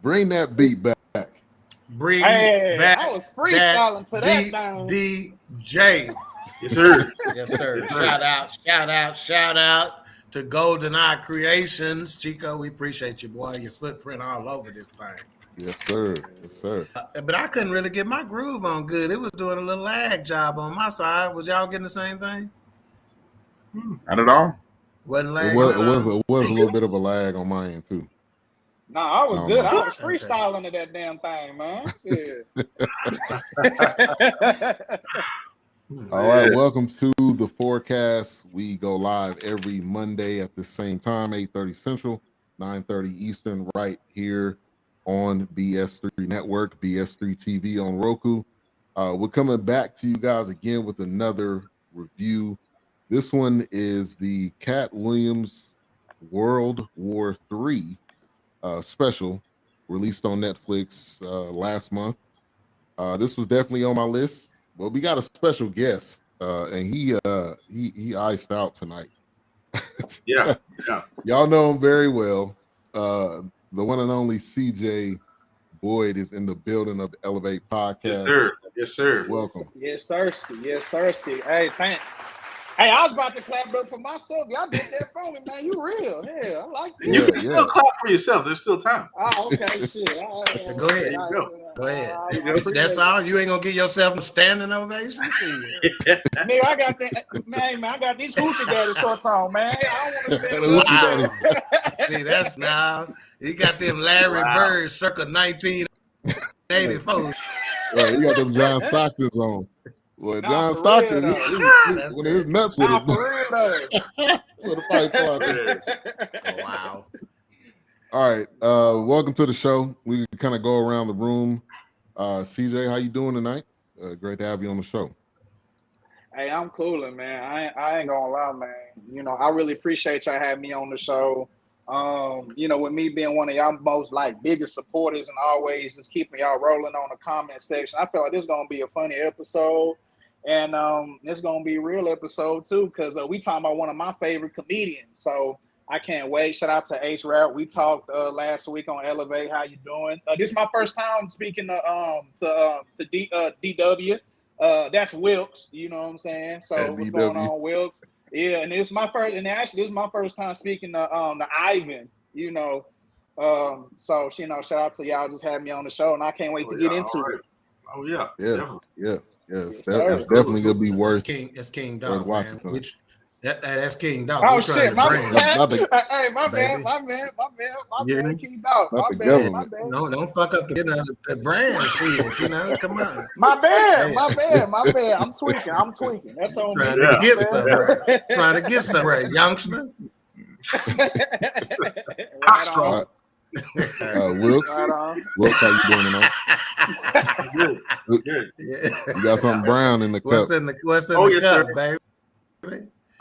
Bring that beat back. Bring back I was freestyling to that down. DJ. Yes, sir. Yes, sir. Yes, sir. Shout out to Golden Eye Creations. Chico, we appreciate you, boy. Your footprint all over this thing. Yes, sir. Yes, sir. But I couldn't really get my groove on good. It was doing a little lag job on my side. Was y'all getting the same thing? Not at all. Wasn't lag. It was a little bit of a lag on my end too. No, I was good. I was freestyling to that damn thing, man. Yeah. All right, welcome to the Fourcast. We go live every Monday at the same time, 8:30 Central, 9:30 Eastern, right here on BS3 Network, BS3 TV on Roku. We're coming back to you guys again with another review. This one is the Katt Williams World War III special, released on Netflix last month. This was definitely on my list. Well, we got a special guest, and he iced out tonight. Yeah. Y'all know him very well. The one and only CJ Boyd is in the building of the Elevate podcast. Yes, sir. Yes, sir. Welcome. Yes, sirski. Yes, sirski. Hey, thanks. Hey, I was about to clap up for myself. Y'all did that for me, man. You real. Yeah, I like that. You can still clap for yourself. There's still time. Oh, okay. Shit. Go ahead. Go ahead. That's all. You ain't gonna give yourself a standing ovation. Man, I got that. Man, I got these hoochie daddy shorts on, man. I don't want to stand. See, that's now. He got them Larry Bird circa 1984. Right, he got them John Stocktons on. Well, John Stockton, when his nuts with it. With a fight out there. Oh, wow. All right, welcome to the show. We kind of go around the room. CJ, how you doing tonight? Great to have you on the show. Hey, I'm cooling, man. I ain't gonna lie, man. You know, I really appreciate y'all having me on the show. You know, with me being one of y'all most biggest supporters and always just keeping y'all rolling on the comment section, I feel like this is gonna be a funny episode, and it's gonna be a real episode too, because we talking about one of my favorite comedians. So I can't wait. Shout out to H-Rap. We talked last week on Elevate. How you doing? This is my first time speaking to DW. That's Wilkes. You know what I'm saying? So what's going on, Wilkes? Yeah, and this is my first time speaking to Ivan, you know. So you know, shout out to y'all just having me on the show, and I can't wait to get into it. Oh yeah. It's definitely gonna be worth. It's King Dog, man. That's King Dog. Oh shit, my bad. Hey, my bad, King Dog. My bad. No, don't fuck up the brand shit. You know, come on. My bad. I'm tweaking. That's on me. Trying to get somewhere, youngster. Right on. Wilkes, how you doing tonight? Good. You got something brown in the cup. What's in the cup, baby?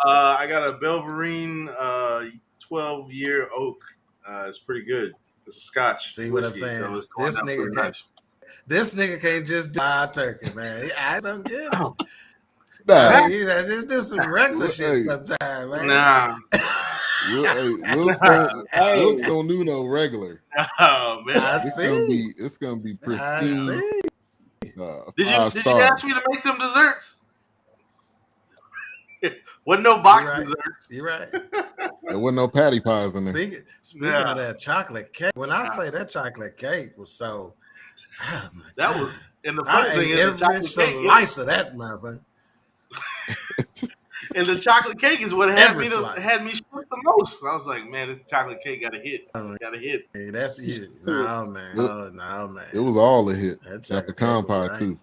I got a Belverine 12-year oak. It's pretty good. It's a Scotch. See what I'm saying? So this nigga can't just do turkey, man. I don't get it. Nah. You know, just do some regular shit sometime, man. Nah. Wilkes don't do no regular. Oh man, it's gonna be pristine. Did you ask me to make them desserts? Wasn't no box desserts. You're right. There wasn't no patty pies in there. Speaking of that chocolate cake, when I say that chocolate cake was so, that was, and the funny thing is the chocolate cake slice of that motherfucker. And the chocolate cake is what had me shook the most. I was like, man, this chocolate cake got a hit. It's got a hit. Hey, that's it. No, man. No, man. It was all a hit. That pecan pie too.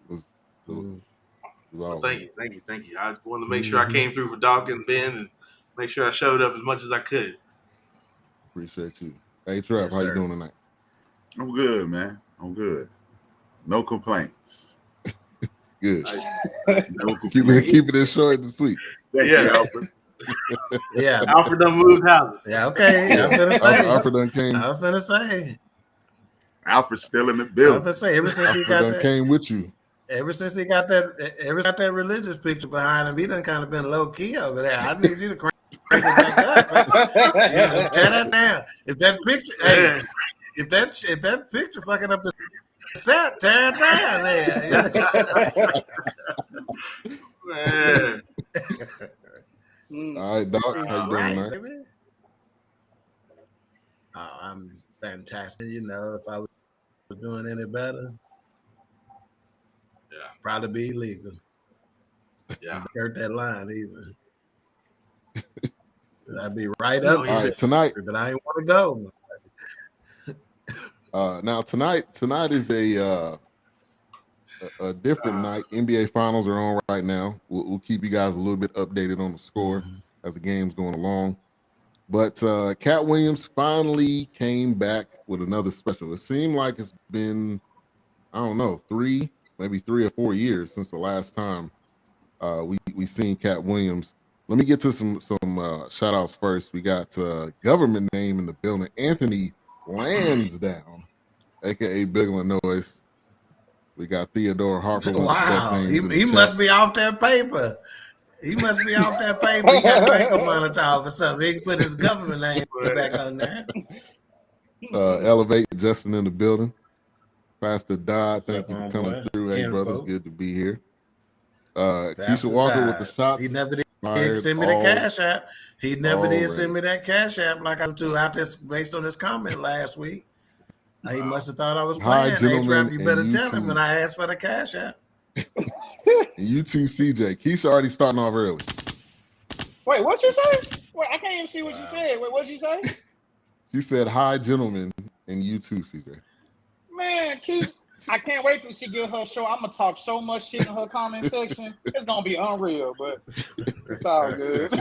Thank you. I wanted to make sure I came through for Doc and Ben and make sure I showed up as much as I could. Appreciate you. Hey, Trap, how you doing tonight? I'm good, man. I'm good. No complaints. Good. Keeping it short and sweet. Yeah. Alfred. Yeah. Alfred done moved houses. Yeah, okay. I'm finna say. Alfred done came. I'm finna say. Alfred's still in the building. I'm finna say, ever since he got that. Came with you. Ever since he got that religious picture behind him, he done kind of been low key over there. I need you to crank it back up. Tear that down. If that picture, if that picture fucking up the set, tear it down there. Man. All right, Doc, how you doing tonight? Baby. Oh, I'm fantastic. You know, if I was doing any better, probably be illegal. Yeah, hurt that line either. I'd be right up. All right, tonight. But I ain't want to go. Now tonight is a different night. NBA Finals are on right now. We'll keep you guys a little bit updated on the score as the game's going along. But Katt Williams finally came back with another special. It seemed like it's been, I don't know, maybe 3 or 4 years since the last time we seen Katt Williams. Let me get to some shout outs first. We got government name in the building, Anthony Lansdowne, aka Big Illinois. We got Theodore Harper. Wow, he must be off that paper. He must be off that paper. He got ankle monitor off or something. He can put his government name back on there. Elevate Justin in the building. Pastor Dodd, thank you for coming through. Hey, brother, it's good to be here. Keisha Walker with the shots. He never did send me the cash app. He never did send me that cash app like I do out this based on his comment last week. He must have thought I was playing. A-Trap, you better tell him when I asked for the cash app. And you too, CJ. Keisha already starting off early. Wait, what you say? Wait, I can't even see what you said. Wait, what'd you say? She said, "Hi, gentlemen," and you too, CJ. Man, Keisha, I can't wait till she get her show. I'm gonna talk so much shit in her comment section. It's gonna be unreal, but it's all good.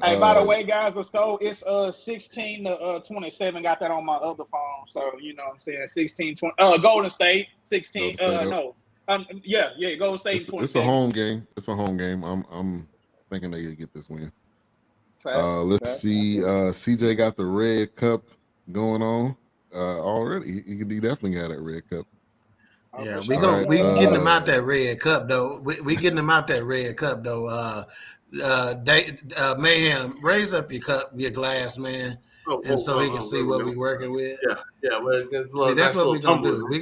Hey, by the way, guys, let's go. It's 16 to 27. Got that on my other phone, so you know what I'm saying. 16-20. Golden State. 16. No. Yeah. Golden State. It's a home game. It's a home game. I'm thinking they get this win. Let's see. CJ got the red cup going on already. He definitely got that red cup. Yeah, we getting him out that red cup though. We getting him out that red cup though. Mayhem, raise up your glass, man, so he can see what we working with. Yeah. Well, see, that's what we gonna do. We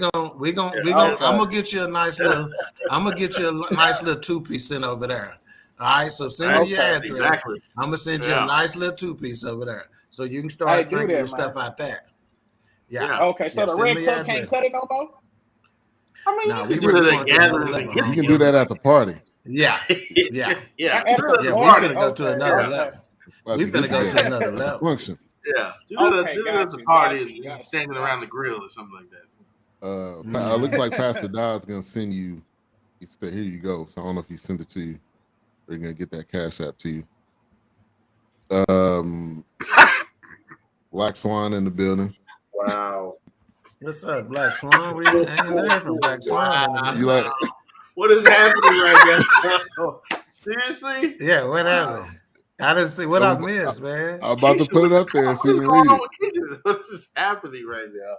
gonna. I'm gonna get you a nice little. I'm gonna get you a nice little 2-piece sent over there. All right, so send me your address. Exactly. I'm gonna send you a nice little 2-piece over there, so you can start drinking your stuff out there. Yeah. Okay, so the red cup can't cut it no more. I mean, you can do that at gatherings. You can do that at the party. Yeah. We finna go to another level. We finna go to another level. Function. Yeah. Do that at the party, standing around the grill or something like that. It looks like Pastor Dodd's gonna send you. He said, "Here you go." So I don't know if he sent it to you or you're gonna get that cash app to you. Black Swan in the building. Wow. What's up, Black Swan? We ain't there from Black Swan. You like? What is happening right now? Seriously? Yeah, whatever. I didn't see what I missed, man. I'm about to put it up there and see if you read it. What is happening right now?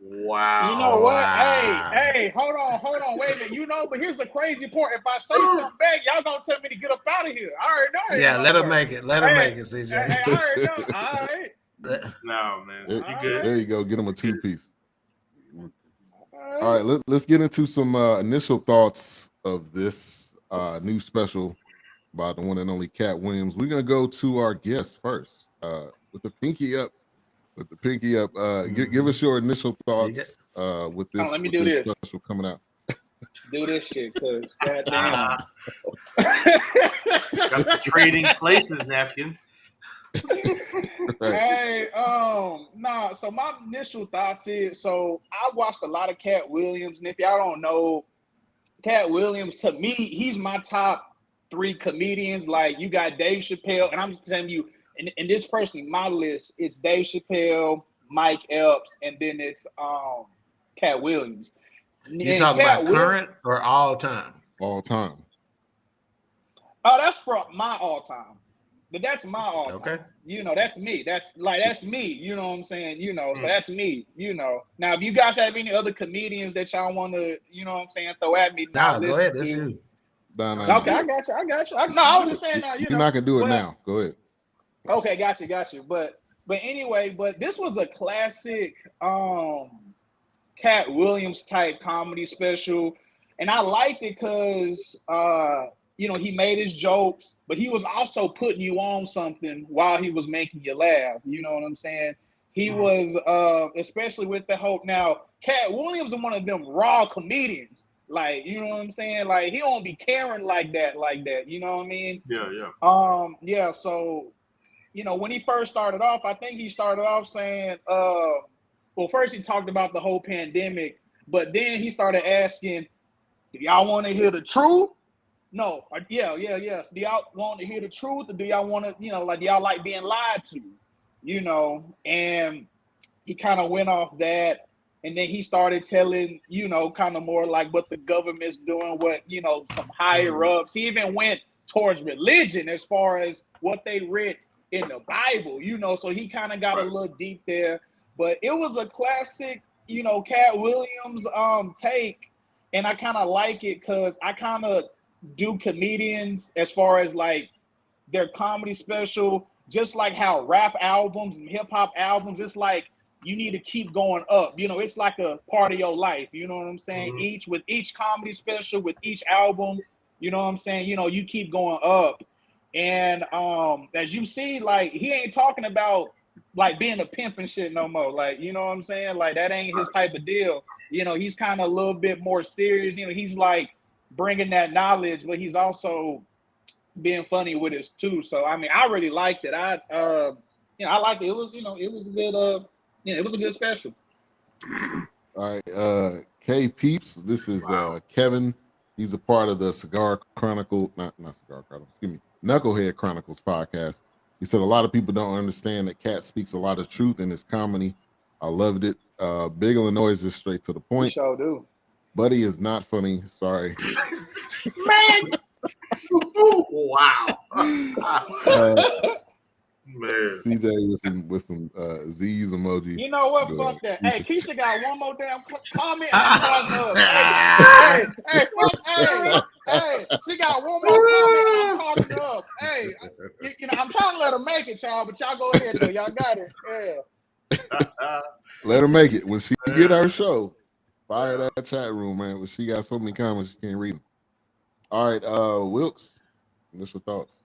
Wow. You know what? Hey, hold on. Wait a minute. You know, but here's the crazy part. If I say something back, y'all gonna tell me to get up out of here. I already know. Yeah, let her make it. Let her make it, CJ. Hey, I already know. All right. No, man. You good? There you go. Get him a 2-piece. All right, let's get into some initial thoughts of this new special by the one and only Katt Williams. We're gonna go to our guest first with the pinky up. Give us your initial thoughts with this, special coming out. Do this shit, cause goddamn. Got the trading places napkin. Right. Hey, so my initial thoughts is, so I watched a lot of Katt Williams, and if y'all don't know, Katt Williams, to me, he's my top 3 comedians. Like, you got Dave Chappelle, and I'm just telling you, and this person, my list, it's Dave Chappelle, Mike Epps, and then it's Katt Williams. You talking about current or all time? All time. Oh, that's from my all time. But that's my all time. Okay. You know, that's me. That's me. You know what I'm saying? You know, so that's me. You know. Now, if you guys have any other comedians that y'all want to, you know what I'm saying, throw at me. Nah, go ahead. That's you. Okay, I got you. I was just saying. You're not gonna do it now. Go ahead. Okay, got you. But anyway, but this was a classic Katt Williams type comedy special, and I liked it because he made his jokes, but he was also putting you on something while he was making you laugh. You know what I'm saying? He was especially with the hope. Now, Katt Williams is one of them raw comedians. Like, you know what I'm saying? Like, he don't be caring like that. You know what I mean? Yeah. So, when he first started off, I think he started off saying, well, first he talked about the whole pandemic, but then he started asking, do y'all want to hear the truth? No. Yeah. Do y'all want to hear the truth, or do y'all want to, do y'all like being lied to? And he kind of went off that. And then he started telling, kind of more like what the government's doing, what, some higher ups. He even went towards religion as far as what they read in the Bible, so he kind of got a little deep there. But it was a classic, Katt Williams take. And I kind of like it because I kind of do comedians as far as like their comedy special, just like how rap albums and hip hop albums, it's like you need to keep going up. It's like a part of your life. You know what I'm saying? With each comedy special, with each album, you know what I'm saying? You keep going up. And as you see, like, he ain't talking about like being a pimp and shit no more. Like, you know what I'm saying? Like, that ain't his type of deal. He's kind of a little bit more serious. He's like bringing that knowledge, but he's also being funny with it too. So, I mean, I really liked it. I liked it. It was, it was a good, it was a good special. All right, K Peeps. This is Kevin. He's a part of the Cigar Chronicle, not Cigar Chronicle. Excuse me, Knucklehead Chronicles podcast. He said a lot of people don't understand that Katt speaks a lot of truth in his comedy. I loved it. Big Illinois is just straight to the point. Sure do. Buddy is not funny. Sorry. Man. Wow. Man. CJ with some Z's emoji. You know what? Fuck that. Hey, Keisha got one more damn comment. Hey, she got one more comment. I'm talking up. Hey, I'm trying to let her make it, y'all, but y'all go ahead though. Y'all got it. Yeah. Let her make it. When she get her show, fire that chat room, man. When she got so many comments, she can't read them. All right, Wilkes, initial thoughts.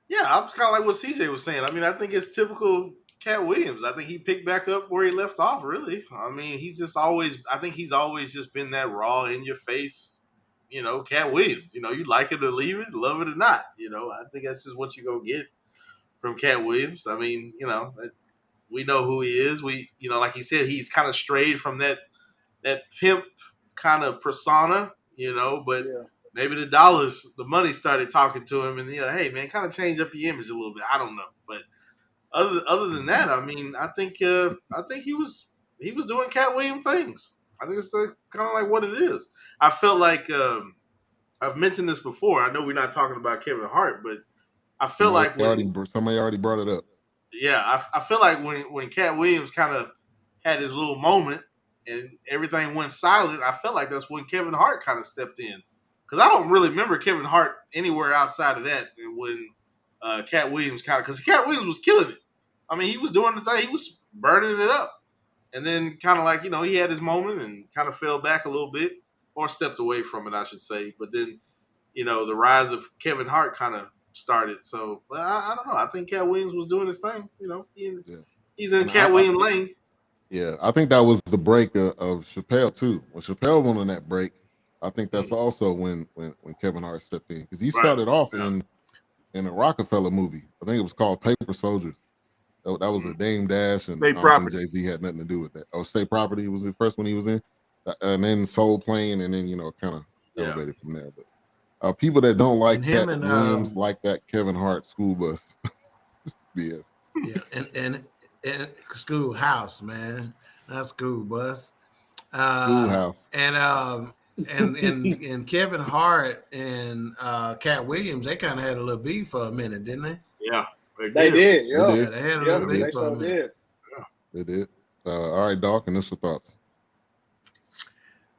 Yeah, I was kind of like what CJ was saying. I mean, I think it's typical Katt Williams. I think he picked back up where he left off, really. I mean, he's always just been that raw, in your face, Katt Williams. You like it or leave it, love it or not. I think that's just what you're going to get from Katt Williams. I mean, we know who he is. We, like he said, he's kind of strayed from that pimp kind of persona, but maybe the money started talking to him, and hey man, kind of change up your image a little bit. I don't know, but other than that, I mean, I think he was doing Katt Williams things. I think it's kind of like what it is. I felt like I've mentioned this before. I know we're not talking about Kevin Hart, but I feel like somebody already brought it up. Yeah, I feel like when Katt Williams kind of had his little moment and everything went silent, I felt like that's when Kevin Hart kind of stepped in. Because I don't really remember Kevin Hart anywhere outside of that when Katt Williams because Katt Williams was killing it. I mean, he was doing the thing. He was burning it up. And then kind of like, he had his moment and kind of fell back a little bit or stepped away from it, I should say. But then, the rise of Kevin Hart kind of started. So, I don't know. I think Katt Williams was doing his thing. He's in Katt Williams lane. Yeah, I think that was the break of Chappelle, too. When Chappelle went on that break, I think that's also when Kevin Hart stepped in, because he started off in a Rockefeller movie. I think it was called Paper Soldiers. That was a Dame Dash, and Jay-Z had nothing to do with that. State Property was the first one he was in, and then Soul Plane, and then kind of elevated from there. But people that don't like Katt Williams like that Kevin Hart school bus BS. Yeah, and Schoolhouse, man, not school bus. Schoolhouse. And Kevin Hart and Katt Williams, they kind of had a little beef for a minute, didn't they? Yeah, they did. Yeah, they had a little beef for a minute. They did. All right, Doc, initial thoughts.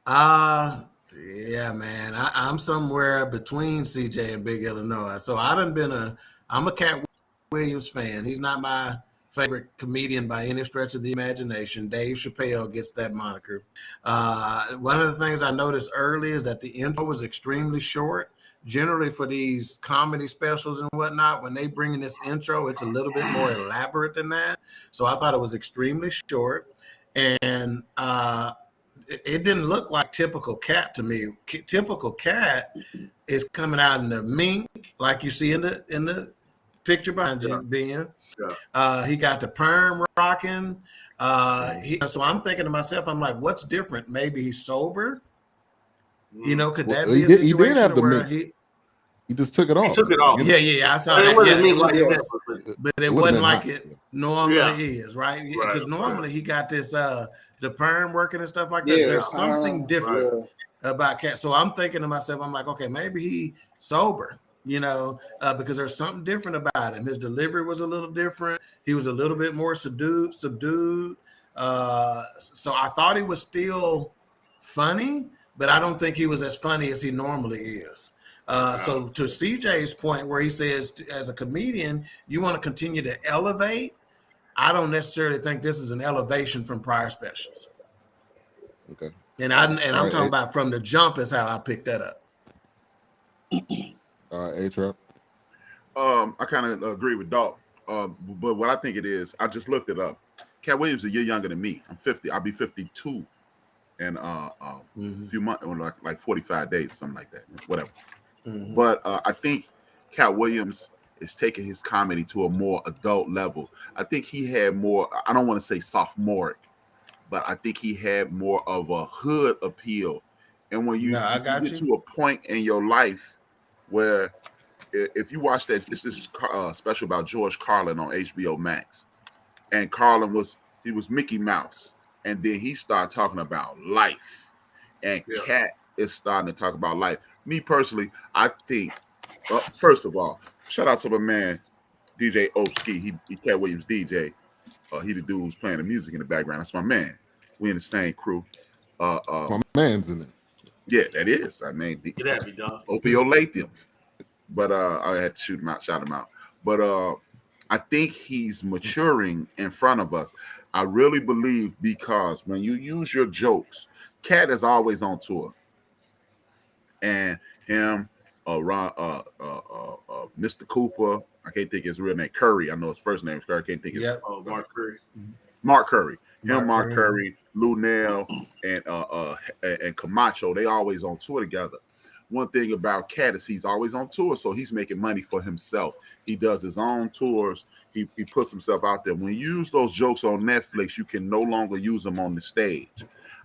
Yeah, man, I'm somewhere between CJ and Big Illinois. So I'm a Katt Williams fan. He's not my favorite comedian by any stretch of the imagination. Dave Chappelle gets that moniker. One of the things I noticed early is that the intro was extremely short. Generally for these comedy specials and whatnot, when they bring in this intro, it's a little bit more elaborate than that. So I thought it was extremely short. And it didn't look like typical Katt to me. Typical Katt is coming out in the mink, like you see in the picture behind you, Ben. Yeah. He got the perm rocking. So I'm thinking to myself, I'm like, what's different? Maybe he's sober. You know, could that be a situation where he just took it off? He took it off. Yeah. I saw that. But it wasn't like it normally is, right? Because normally he got this the perm working and stuff like that. There's something different about Katt. So I'm thinking to myself, I'm like, okay, maybe he sober. You know, because there's something different about him. His delivery was a little different. He was a little bit more subdued. So I thought he was still funny, but I don't think he was as funny as he normally is. So to CJ's point where he says, as a comedian, you want to continue to elevate. I don't necessarily think this is an elevation from prior specials. Okay. And I'm talking about from the jump is how I picked that up. All right, A-Trap. I kind of agree with Doc. But what I think it is, I just looked it up. Katt Williams is a year younger than me. I'm 50. I'll be 52 in a few months, or like 45 days, something like that, whatever. Mm-hmm. But I think Katt Williams is taking his comedy to a more adult level. I think he had more, I don't want to say sophomoric, but I think he had more of a hood appeal. And when you get to a point in your life where, if you watch that, this is special about George Carlin on HBO Max, and Carlin was Mickey Mouse, and then he started talking about life, and Katt is starting to talk about life. Me personally, I think, first of all, shout out to my man DJ Oski. He Katt Williams DJ. He the dude who's playing the music in the background. That's my man. We in the same crew. My man's in it. Yeah, that is. I mean, Opio Lathium. But I had to shout him out. But I think he's maturing in front of us. I really believe, because when you use your jokes, Katt is always on tour. And him, Mr. Cooper, I can't think his real name, Curry. I know his first name is Curry. I can't think his Mark Curry. Mark Curry. Mark Curry, Lou Nell, and Camacho, they always on tour together. One thing about Katt is he's always on tour, so he's making money for himself. He does his own tours. He puts himself out there. When you use those jokes on Netflix, you can no longer use them on the stage.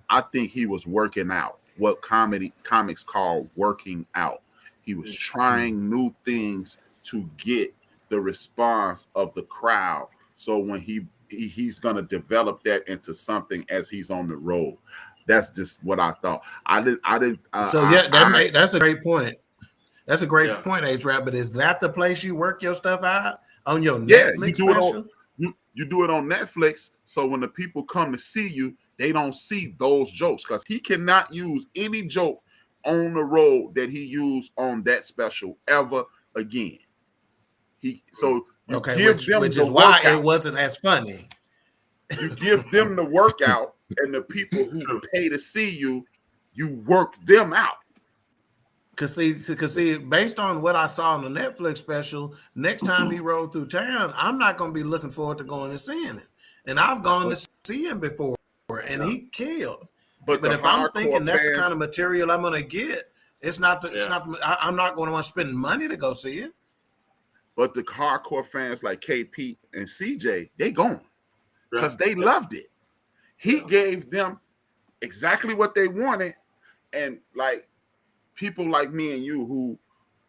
I think he was working out, what comics call working out. He was trying new things to get the response of the crowd. So when he's going to develop that into something as he's on the road. That's just what I thought. That's a great point. That's a great point, A-Trap. But is that the place you work your stuff out, on your Netflix special? You do it on Netflix. So when the people come to see you, they don't see those jokes, because he cannot use any joke on the road that he used on that special ever again. Which is why it wasn't as funny. You give them the workout, and the people who pay to see you, you work them out. Cause see, based on what I saw on the Netflix special, next time he rode through town, I'm not going to be looking forward to going and seeing it. And I've gone to see him before, and he killed. But if I'm thinking that's the kind of material I'm going to get, I'm not going to want to spend money to go see it. But the hardcore fans like KP and CJ, they going because they loved it. He gave them exactly what they wanted, and like people like me and you, who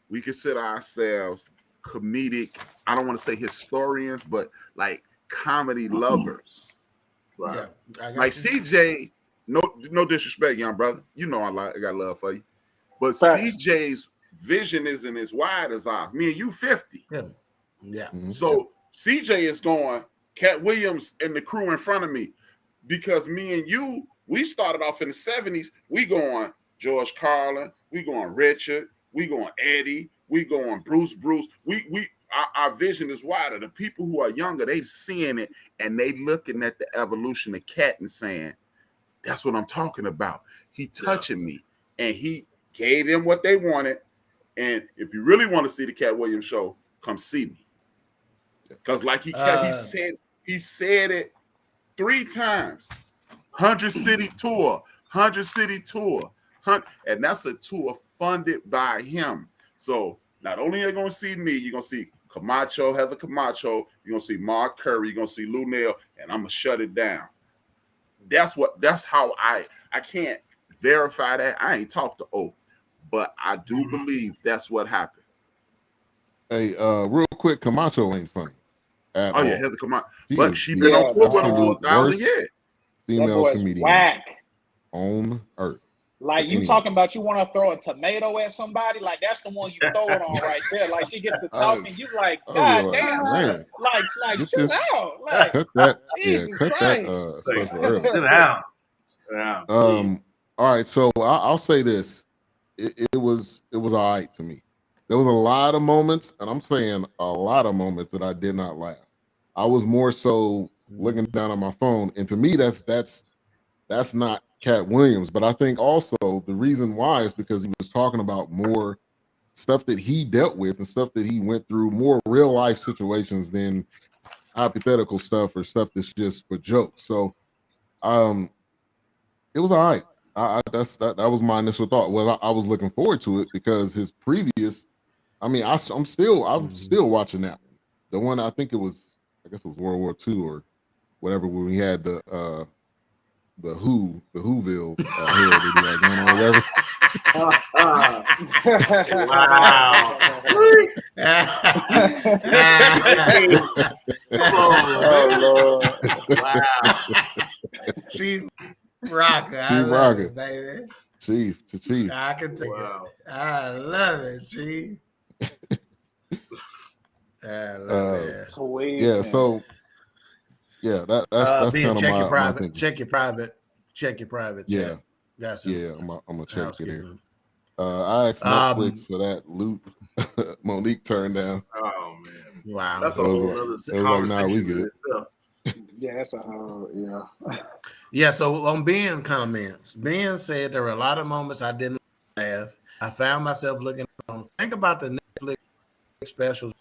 we consider ourselves comedic, I don't want to say historians, but like comedy lovers. Right. Yeah, like CJ, no disrespect, young brother. You know I got love for you. But CJ's vision isn't as wide as ours. Me and you 50. Yeah. Mm-hmm. So CJ is going, Katt Williams and the crew in front of me. Because me and you, we started off in the 70s. We going George Carlin, we going Richard, we going Eddie, we going Bruce. our vision is wider. The people who are younger, they seeing it and they looking at the evolution of Katt and saying, that's what I'm talking about. He touching me, and he gave them what they wanted. And if you really want to see the Katt Williams show, come see me. Because like he said it 3 times. 100 city tour, and that's a tour funded by him. So not only are you going to see me, you're going to see Camacho, Heather Camacho, you're going to see Mark Curry, you're going to see Lou Nail, and I'm going to shut it down. That's how I can't verify that. I ain't talked to O, but I do believe that's what happened. Hey, real quick, Camacho ain't funny at all. Yeah, Heather Camacho. But she's been on tour with him for 1,000 years. Female comedian whack on earth. Like you talking about you want to throw a tomato at somebody, like that's the one you throw it on right there. Like she gets the talking, you like, God damn, man. like shoot out. Like cut that, Jesus cut Christ. that Sit down. All right, so I'll say this. It was all right to me. There was a lot of moments, and I'm saying a lot of moments that I did not laugh. I was more so looking down at my phone, and to me, that's not Katt Williams. But I think also the reason why is because he was talking about more stuff that he dealt with and stuff that he went through, more real life situations than hypothetical stuff or stuff that's just for jokes. So, it was all right. That was my initial thought. Well, I was looking forward to it because his previous, I mean, I'm still watching that one. The one I think it was, I guess it was World War II or whatever, when we had the Whoville hair that he had going on, whatever. Wow. Oh Lord! Wow. Chief Rocker, I love it, baby. Chief. I can take it. I love it, Chief. I love it. Yeah. So. Yeah, that's kind of my thinking. Check your private. Yeah, I'm gonna check it here. I asked Netflix for that loop. Monique turned down. Oh man, wow, that's a whole other conversation. We get it. Yeah, that's yeah. So on Ben comments, Ben said there were a lot of moments I didn't laugh. I found myself looking on. Think about the Netflix specials,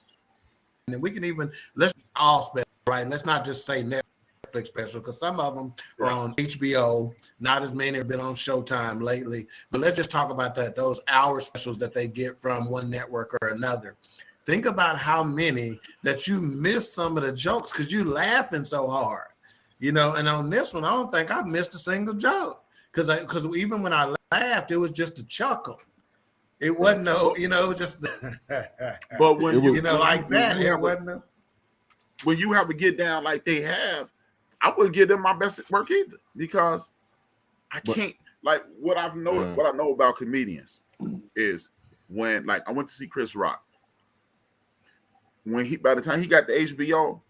and we can even let's all special. Right, let's not just say Netflix special because some of them are on HBO. Not as many have been on Showtime lately. But let's just talk about those hour specials that they get from one network or another. Think about how many that you missed some of the jokes because you laughing so hard, And on this one, I don't think I missed a single joke because even when I laughed, it was just a chuckle. It wasn't just. But when like that, it wasn't. When you have a get down like they have, I wouldn't give them my best work either because I can't. Like what I know about comedians is when I went to see Chris Rock. By the time he got to HBO,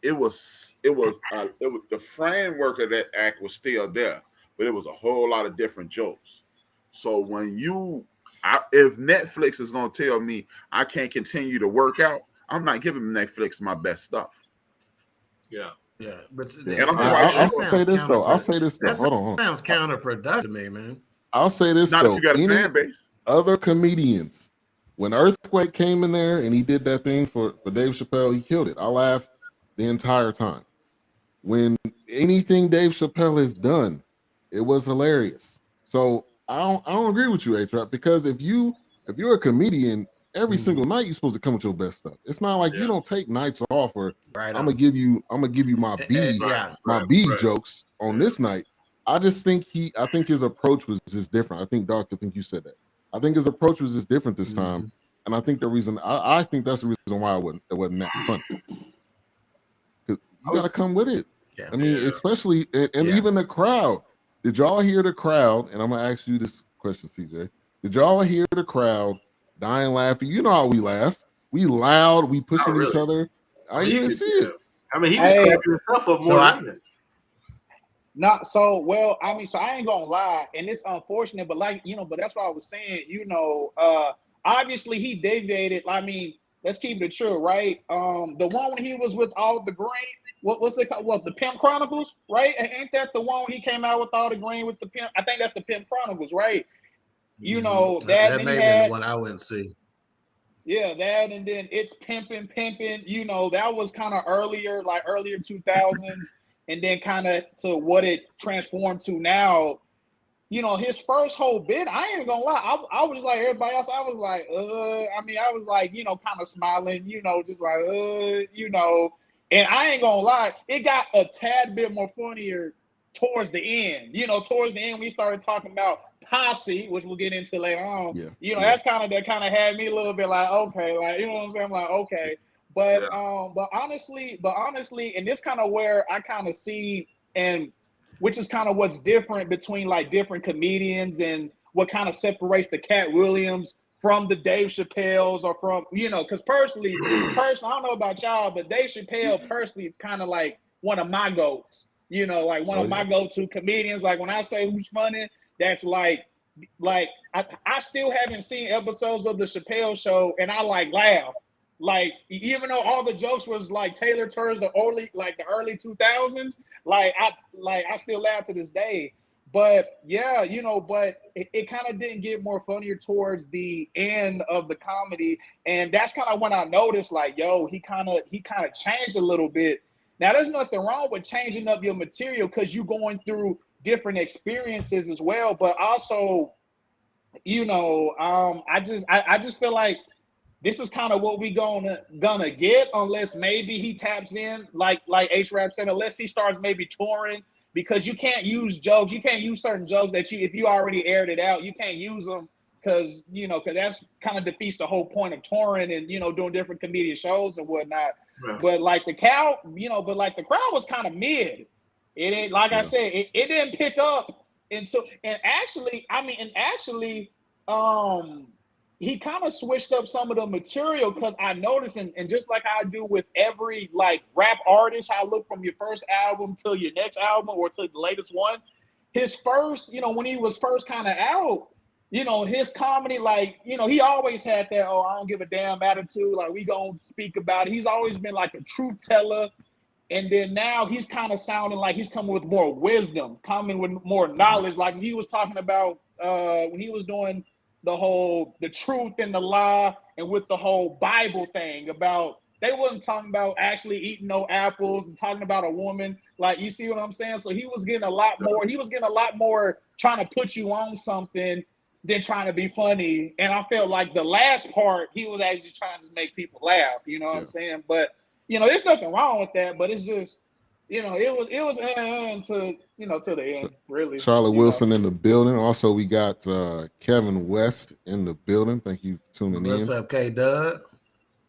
it was the framework of that act was still there, but it was a whole lot of different jokes. So if Netflix is gonna tell me I can't continue to work out, I'm not giving Netflix my best stuff. Yeah. But I'll say this though. Hold on. Sounds counterproductive to me, man. I'll say this Not though. If you got a fan base. Other comedians, when Earthquake came in there and he did that thing for Dave Chappelle, he killed it. I laughed the entire time. When anything Dave Chappelle has done, it was hilarious. So I don't agree with you, A-Trap, because if you're a comedian, every single night you're supposed to come with your best stuff. It's not like you don't take nights off or I'm gonna give you my B jokes on this night. I just think I think his approach was just different. I think Doc, I think you said that. I think his approach was just different this time. And I think the reason I think that's the reason why it wasn't that funny. Because you gotta come with it. Yeah. I mean, especially and even the crowd. Did y'all hear the crowd? And I'm gonna ask you this question, CJ. Did y'all hear the crowd dying laughing? You know how we laugh. We loud, we pushing each other. I didn't see it. I mean, he was cracking himself up more than it. Not so well. I mean, so I ain't gonna lie, and it's unfortunate, but but that's what I was saying. Obviously he deviated. I mean, let's keep it true, right? The one when he was with all the green, what's it called? What, the Pimp Chronicles, right? Ain't that the one when he came out with all the green with the pimp? I think that's the Pimp Chronicles, right? You know, that may be the one I wouldn't see. Yeah, that, and then It's Pimpin'. You know, that was kind of earlier 2000s, and then kind of to what it transformed to now. You know, his first whole bit, I ain't gonna lie, I was like everybody else. I was like, I was like, you know, kind of smiling, you know, just like, you know, and I ain't gonna lie, it got a tad bit more funnier towards the end. You know, towards the end, we started talking about Posse, which we'll get into later on. Yeah, you know, that kind of had me a little bit like, okay, like, you know what I'm saying? I'm like, okay, but honestly, and this kind of where I kind of see, and which is kind of what's different between like different comedians and what kind of separates the Katt Williams from the Dave Chappelle's, or from, you know, because personally, I don't know about y'all, but Dave Chappelle personally kind of like one of my goats. You know, like one of my go-to comedians. Like when I say who's funny, that's like I still haven't seen episodes of the Chappelle Show, and I like laugh. Like, even though all the jokes was like tailored towards the early 2000s, like I still laugh to this day. But yeah, you know, but it kind of didn't get more funnier towards the end of the comedy, and that's kind of when I noticed, like, yo, he kind of changed a little bit. Now, there's nothing wrong with changing up your material because you're going through different experiences as well. But also, you know, I just feel like this is kind of what we gonna get, unless maybe he taps in, like H-Rap said, unless he starts maybe touring, because you can't use jokes. You can't use certain jokes that if you already aired it out, you can't use them because that's kind of defeats the whole point of touring and, you know, doing different comedian shows and whatnot. Right. But like the crowd was kind of mid. It ain't, like I said, it didn't pick up until, and actually, he kind of switched up some of the material, because I noticed, and just like I do with every like rap artist, how I look from your first album till your next album or till the latest one. His first, you know, when he was first kind of out, you know, his comedy, like, you know, he always had that, I don't give a damn attitude. Like, we gonna speak about it. He's always been like a truth teller. And then now he's kind of sounding like he's coming with more wisdom, coming with more knowledge. Like he was talking about when he was doing the truth and the lie, and with the whole Bible thing about, they wasn't talking about actually eating no apples and talking about a woman. Like, you see what I'm saying? So he was getting a lot more trying to put you on something than trying to be funny. And I felt like the last part, he was actually trying to make people laugh, you know what I'm saying? But, you know, there's nothing wrong with that, but it's just, you know, it was to the end, really. Charlotte Wilson in the building. Also, we got Kevin West in the building. Thank you for tuning in. What's up, K-Dub?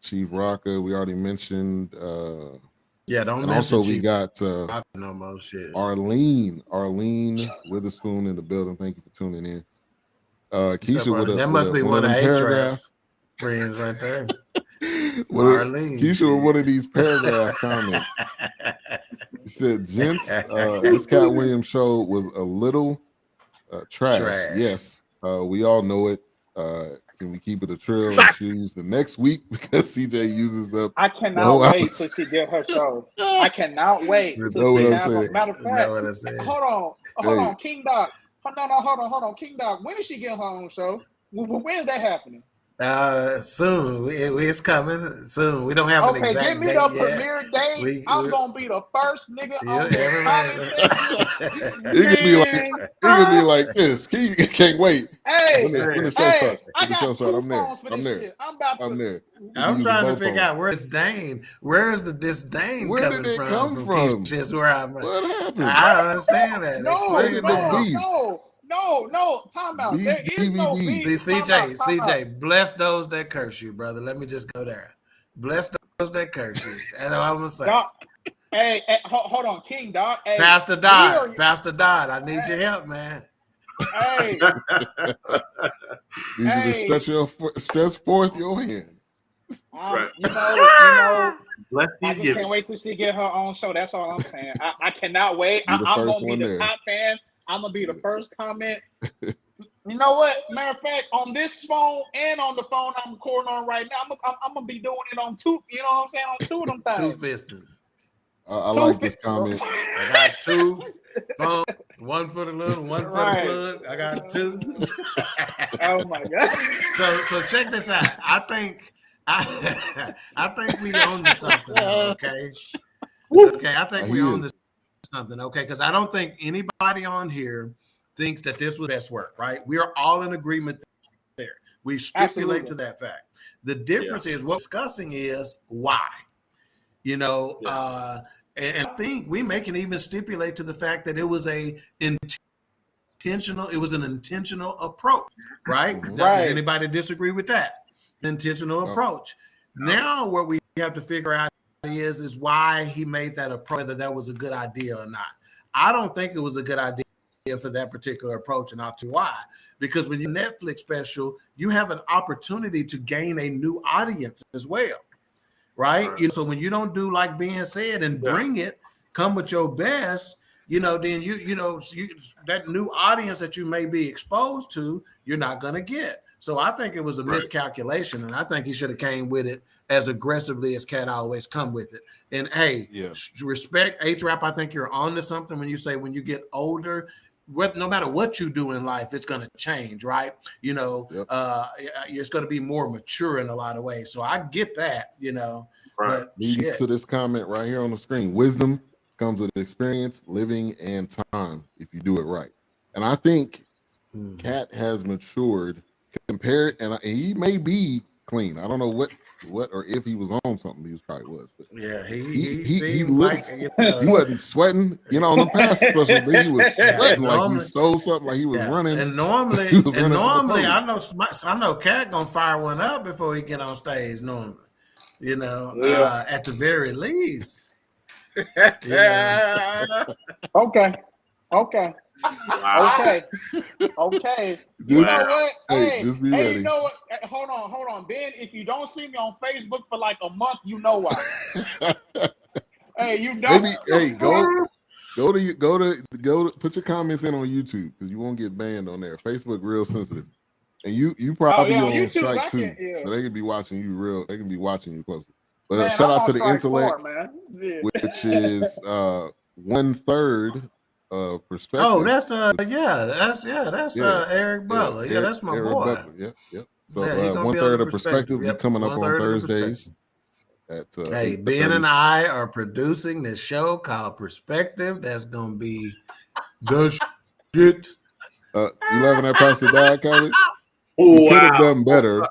Chief Rocker, we already mentioned. Don't mention. Also, we got no more shit. Arlene Witherspoon in the building. Thank you for tuning in. Keisha, that must be one of H-Rap's friends right there. Arlene, Keisha with one of these paragraph comments. He said, "Gents, this Katt Williams show was a little trash. Yes, we all know it. Can we keep it a trail and choose the next week because CJ uses up? I cannot wait till she get her show. I cannot wait till she have. Matter of fact, hold on, King Doc. Hold on, King Doc. When is she getting her own show? When is that happening? Soon. It's coming soon. We don't have an exact date. Give me the premiere date. I'm gonna be the first nigga on the comment. It could be like this. He can't wait. Hey, when the show starts. I got 2 phones for I'm this there. shit. I'm there. I'm trying to figure out where's disdain. Where is the disdain coming from? Where did it come from? Just where I'm. What happened? I don't understand that. No, time out. There is no beef. See, CJ, bless those that curse you, brother. Let me just go there. Bless those that curse you. That's what I'm gonna say. Doc, hey, hold on, King Doc. Hey, Pastor Dodd, I need your help, man. Hey, you need to stretch forth your hand. You know. Bless these. I just can't wait till she get her own show. That's all I'm saying. I cannot wait. I'm gonna be the top fan. I'm gonna be the first comment. You know what? Matter of fact, on this phone and on the phone I'm recording on right now, I'm gonna be doing it on two. You know what I'm saying? On two of them things. Two fisting. I like this comment. I got two phones, one for the little, one for the plug. I got two. Oh my God! So check this out. I think we own to something. Okay. Okay. I think we own to something. Okay, because I don't think anybody on here thinks that this was best work. Right? We are all in agreement there. We stipulate to that fact. The difference is what we're discussing is why. You know. And I think we can even stipulate to the fact that it was an intentional approach, right? Does anybody disagree with that? Intentional approach. Now what we have to figure out is why he made that approach, whether that was a good idea or not. I don't think it was a good idea for that particular approach, and I'll tell you why. Because when you're Netflix special, you have an opportunity to gain a new audience as well. Right. You know, so when you don't do like being said and bring it, come with your best, you know, then you that new audience that you may be exposed to, you're not going to get. So I think it was a miscalculation, and I think he should have came with it as aggressively as Katt always come with it. And hey, respect H-Rap. I think you're on to something when you say when you get older, no matter what you do in life, it's going to change, right? You know, it's going to be more mature in a lot of ways. So I get that, you know. Right. Leading to this comment right here on the screen. Wisdom comes with experience, living, and time if you do it right. And I think Katt has matured compared, and he may be clean. I don't know what or if he was on something. He probably was. But yeah, he looked, he wasn't sweating. You know, on the past special, he was sweating like he stole something, like he was running. And normally, I know Katt gonna fire one up before he get on stage. Normally, you know, at the very least. Okay. Wow. Okay. You know what? Hey, you know what? Hold on. Ben, if you don't see me on Facebook for like a month, you know why. Hey, you don't. Maybe, go to put your comments in on YouTube because you won't get banned on there. Facebook real sensitive. And you probably on YouTube, strike too. So they can be watching you they can be watching you closely. But man, shout out to the intellect, which is 1/3 perspective. Oh, that's Eric Butler. Yeah, that's my Eric boy. Butler. Yep. So 1/3 of perspective be coming up on Thursdays. Hey, Ben and I are producing this show called Perspective. That's gonna be the shit. You loving that Pastor Dad comment? You could have done better.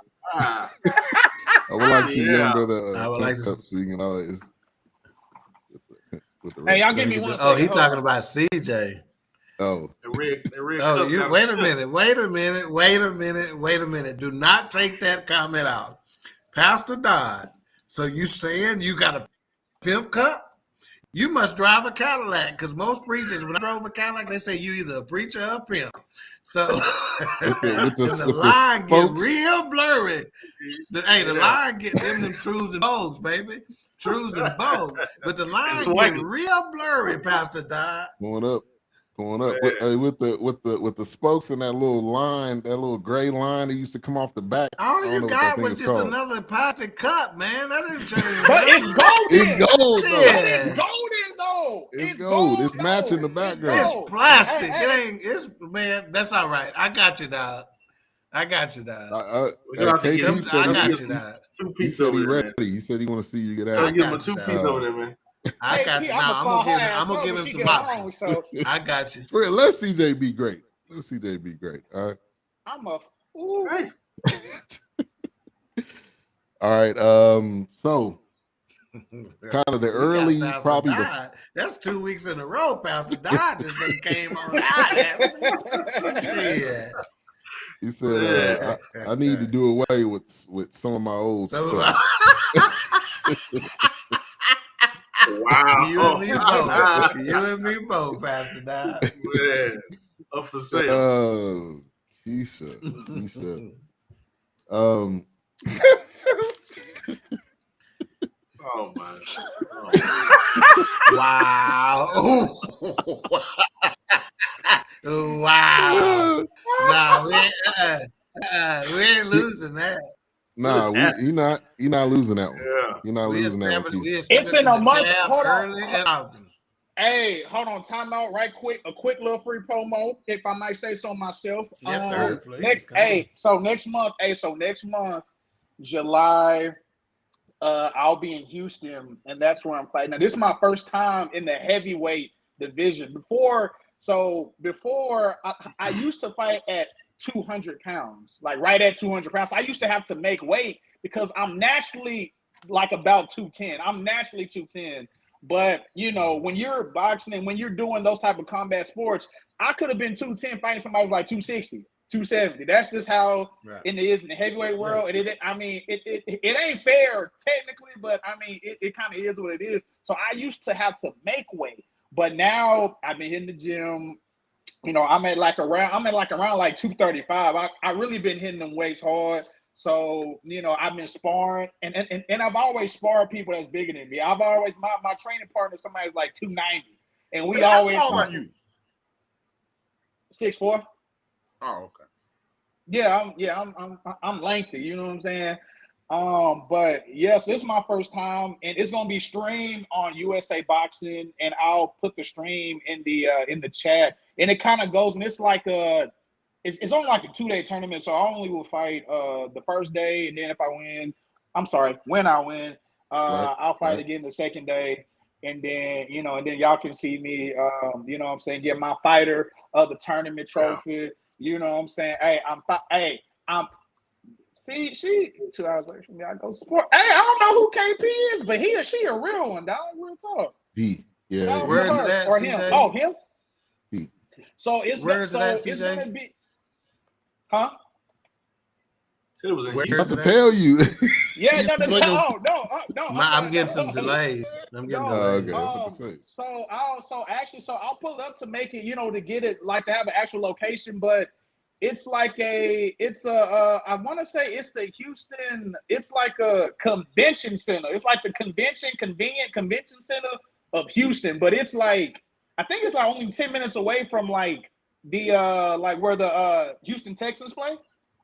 I would like to see young brother. I would like to so you can always. Hey, y'all give me one. Oh, he's talking about CJ. Oh. Wait a minute. Do not take that comment out. Pastor Dodd. So you saying you got a pimp cup? You must drive a Cadillac because most preachers, when I drove a Cadillac, they say you either a preacher or a pimp. So the line get real blurry. The line get them trues and bows, baby. Trues and bows. But the line get real blurry, Pastor Dodd. Going up with the spokes and that little line, that little gray line that used to come off the back. All you got was just another potted cup, man. That didn't change. But it's golden. It's gold, though. Yeah. It's golden, though. It's gold. It's matching the background. It's plastic. It ain't. It's man. That's all right. I got you, dog. I got you, dog. He said he ready. He said he want to see you get out. I'll give him a 2-piece over there, man. I got you. Now I'm gonna give him some options. I got you. Let CJ be great. All right. Hey. All right. So kind of the early, probably that's 2 weeks in a row. Pastor Dodd just came on out. Yeah. He said, I need to do away with some of my old stuff. Wow. You and me both, Pastor Dodd. Man, up for sale. He should. Oh, man. Wow. Wow. Nah, we ain't losing that. Nah, you're not losing that one. Yeah. You're not losing that one. It's in a month. Hold on. Hey, hold on. Time out right quick. A quick little free promo, if I might say so myself. Yes, sir. Please, next month, July, I'll be in Houston, and that's where I'm fighting. Now, this is my first time in the heavyweight division. Before I used to fight at 200 pounds, like right at 200 pounds. I used to have to make weight because I'm naturally like about 210. I'm naturally 210. But, you know, when you're boxing and when you're doing those type of combat sports, I could have been 210 fighting somebody who's like 260, 270. That's just how it is in the heavyweight world. And it ain't fair technically, but I mean, it kind of is what it is. So I used to have to make weight, but now I've been hitting the gym. You know, I'm at like around like 235. I really been hitting them weights hard. So, you know, I've been sparring and I've always sparred people that's bigger than me. I've always my training partner, somebody's like 290. And we always how tall are you? 6'4". Oh, okay. Yeah, I'm lengthy, you know what I'm saying? But yes, this is my first time, and it's gonna be streamed on USA Boxing, and I'll put the stream in the chat. And it kind of goes, and it's like it's only like a 2-day tournament, so I only will fight the first day, and then when I win, I'll fight again the second day, and then y'all can see me, you know what I'm saying, get my fighter of the tournament trophy. Yeah. You know what I'm saying? I'm see, she 2 hours away from me. I go support. Hey, I don't know who KP is, but he or she a real one, dog. Real talk. Yeah. Where is that? Or him? Oh, him. He. So it's Where's that, it's CJ? gonna be, huh? Said it was in I'm about to tell you. Yeah, no. I'm getting some delays. So I'll pull up to make it, to get it, like to have an actual location, but it's like I want to say it's the Houston, it's like a convention center. It's like the convenient convention center of Houston, but it's like, I think it's like only 10 minutes away from like the like where the Houston Texans play.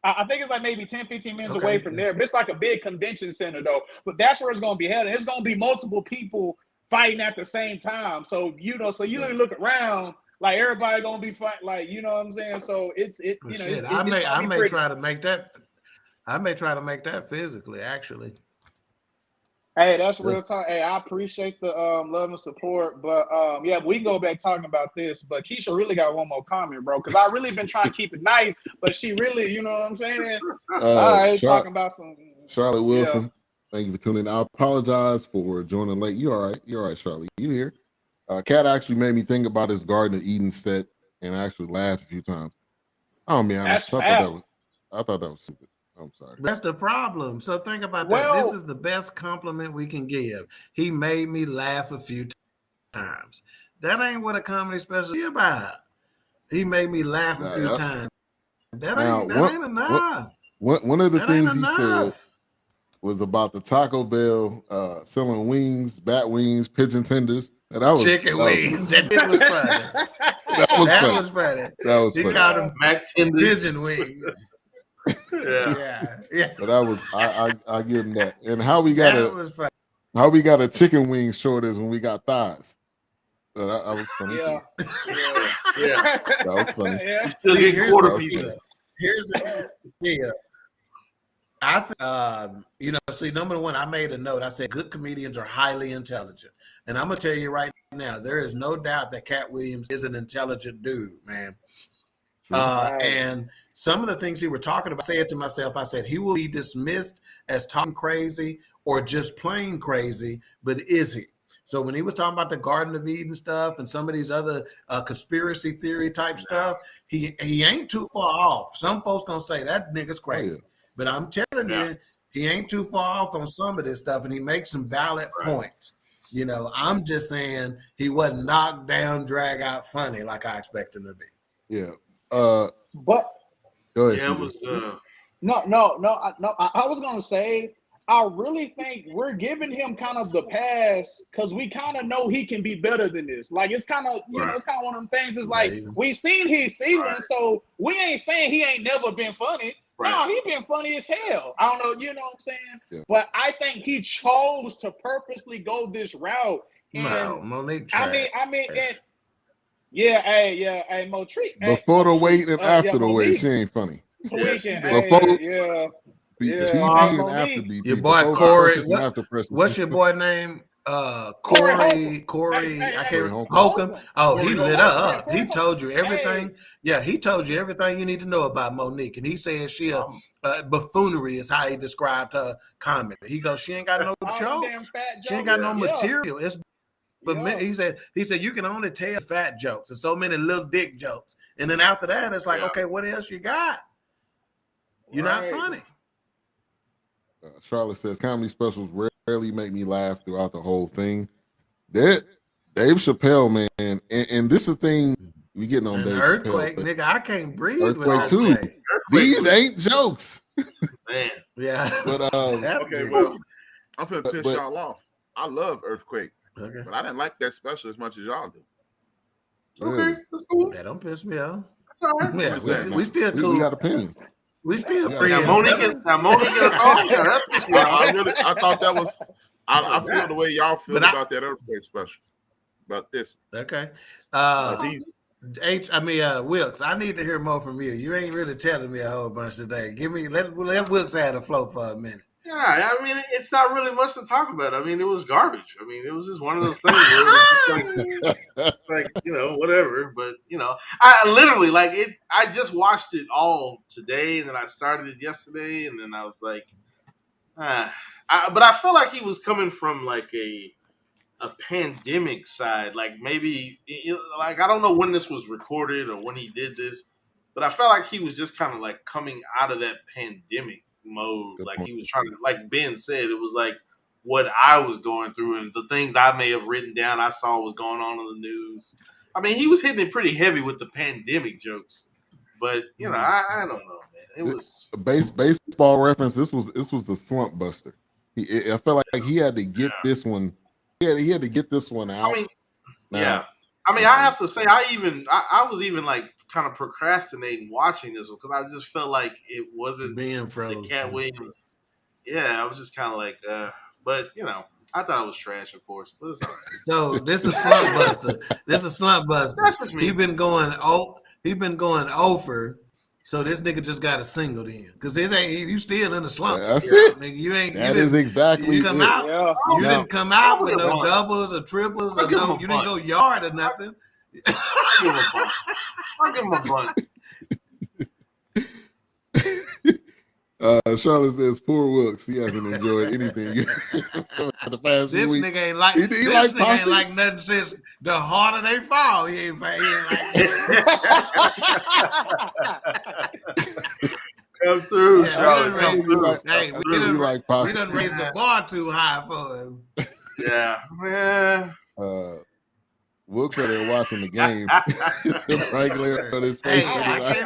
I think it's like maybe 10, 15 minutes away from there. But it's like a big convention center, though. But that's where it's going to be held. And it's going to be multiple people fighting at the same time. So, you look around, like everybody going to be fighting, like, you know what I'm saying? So, I may try to make that physically, actually. Hey, that's real talk. Hey, I appreciate the love and support. But, we can go back talking about this. But Keisha really got one more comment, bro, because I really been trying to keep it nice. But she really, you know what I'm saying? All right, talking about some. Charlotte Wilson, thank you for tuning in. I apologize for joining late. You all right? You're all right, Charlotte. You here? Katt actually made me think about his Garden of Eden set and I actually laughed a few times. I don't mean, I thought that was stupid. I'm sorry. That's the problem. So think about that. This is the best compliment we can give. He made me laugh a few times. That ain't what a comedy special is about. He made me laugh a few times. That ain't enough. One of the things he said was about the Taco Bell selling wings, bat wings, pigeon tenders. And that was chicken wings. That was funny. That was funny. He called them mac tenders, pigeon wings. Yeah. But that was I give him that. And how we got a chicken wing short is when we got thighs. So that was funny. Yeah. That was funny. You still get quarter pieces. I think number one, I made a note. I said good comedians are highly intelligent. And I'm gonna tell you right now, there is no doubt that Katt Williams is an intelligent dude, man. And some of the things he were talking about, I said to myself, I said, he will be dismissed as talking crazy or just plain crazy, but is he? So when he was talking about the Garden of Eden stuff and some of these other conspiracy theory type stuff, he ain't too far off. Some folks gonna say that nigga's crazy, but I'm telling you, he ain't too far off on some of this stuff, and he makes some valid points. You know, I'm just saying he wasn't knocked down, drag out funny like I expect him to be. Yeah. But go ahead. Yeah, it was. No. I was gonna say, I really think we're giving him kind of the pass because we kind of know he can be better than this. Like it's kind of, you know, it's kind of one of them things. It's like we seen his ceiling, so we ain't saying he ain't never been funny. Right. No, he been funny as hell. I don't know, you know what I'm saying? Yeah. But I think he chose to purposely go this route. And no, Monique. I mean, and, hey, Mo Treat. Before the wait and after the wait, she ain't funny. Tweaking, your boy Corey. What's your boy name? Corey. I can't. Holcomb. Oh, he lit her up. He told you everything. Yeah, he told you everything you need to know about Monique, and he said she buffoonery is how he described her comedy. He goes, she ain't got no jokes. She ain't got no material. It's but he said you can only tell fat jokes and so many little dick jokes, and then after that, it's like, okay, what else you got? You're not funny. Charlotte says comedy specials rarely make me laugh throughout the whole thing. That Dave Chappelle, man, and this is the thing we getting on Dave Earthquake, Chappelle, nigga. I can't breathe. Earthquake too. These ain't jokes. Man, yeah. But okay, well, I'm finna piss y'all off. I love Earthquake, but I didn't like that special as much as y'all do. Okay, that's cool. That don't piss me off. That's all right. Yeah, we still cool. We got opinions. We still friends. Monique get a I thought that was. I feel the way y'all feel about that Earthquake special. About this. Okay. Wilkes, I need to hear more from you. You ain't really telling me a whole bunch today. Let Wilkes have the flow for a minute. Yeah, I mean, it's not really much to talk about. I mean, it was garbage. I mean, it was just one of those things where it was like, you know, whatever. But, you know, I literally, like, I just watched it all today, and then I started it yesterday, and then I was like, but I felt like he was coming from, like, a pandemic side. Like, maybe, like, I don't know when this was recorded or when he did this, but I felt like he was just kind of, like, coming out of that pandemic mode. Like he was trying to, like Ben said, it was like what I was going through and the things I may have written down I saw was going on in the news. I mean, he was hitting it pretty heavy with the pandemic jokes, but you know, I don't know, man. It was a baseball reference. This was the slump buster. I felt like he had to get this one. He had to get this one out. I mean, I mean, I have to say, I was even like kind of procrastinating watching this one because I just felt like it wasn't being from the Katt Williams. Yeah, I was just kind of like, but you know, I thought it was trash, of course, but it's all right. So this is slump buster. This is slump buster. He's been going over. So this nigga just got a single then, because you still in the slump. That's it. Nigga, you ain't. That is exactly. You come out. Yeah. You didn't come out with no doubles or triples or no. You didn't go yard or nothing. I'll give him a bunt. Charlotte says, "Poor Wilkes. He hasn't enjoyed anything for the past this week. Nigga ain't like. This nigga ain't like nothing since the harder they fall. He ain't like. Come through, Charlotte. Come through. We done raised the bar too high for him. Yeah, man. Wilkes are there watching the game. I can't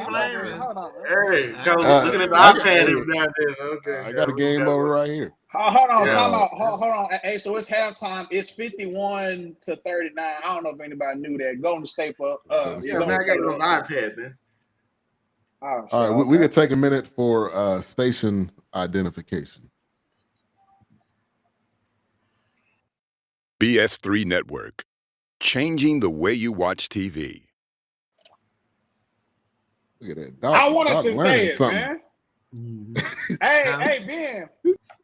blame him. Hey, looking at the iPad every now and then. Okay, I got a game over right here. Hold on, hold on. Hey, so it's halftime. It's 51-39. I don't know if anybody knew that. Golden State for yeah, man, I got it on the iPad, man. All right, we could take a minute for station identification. BS3 Network. Changing the way you watch TV. Look at that. I wanted to say it, man. Hey, Ben.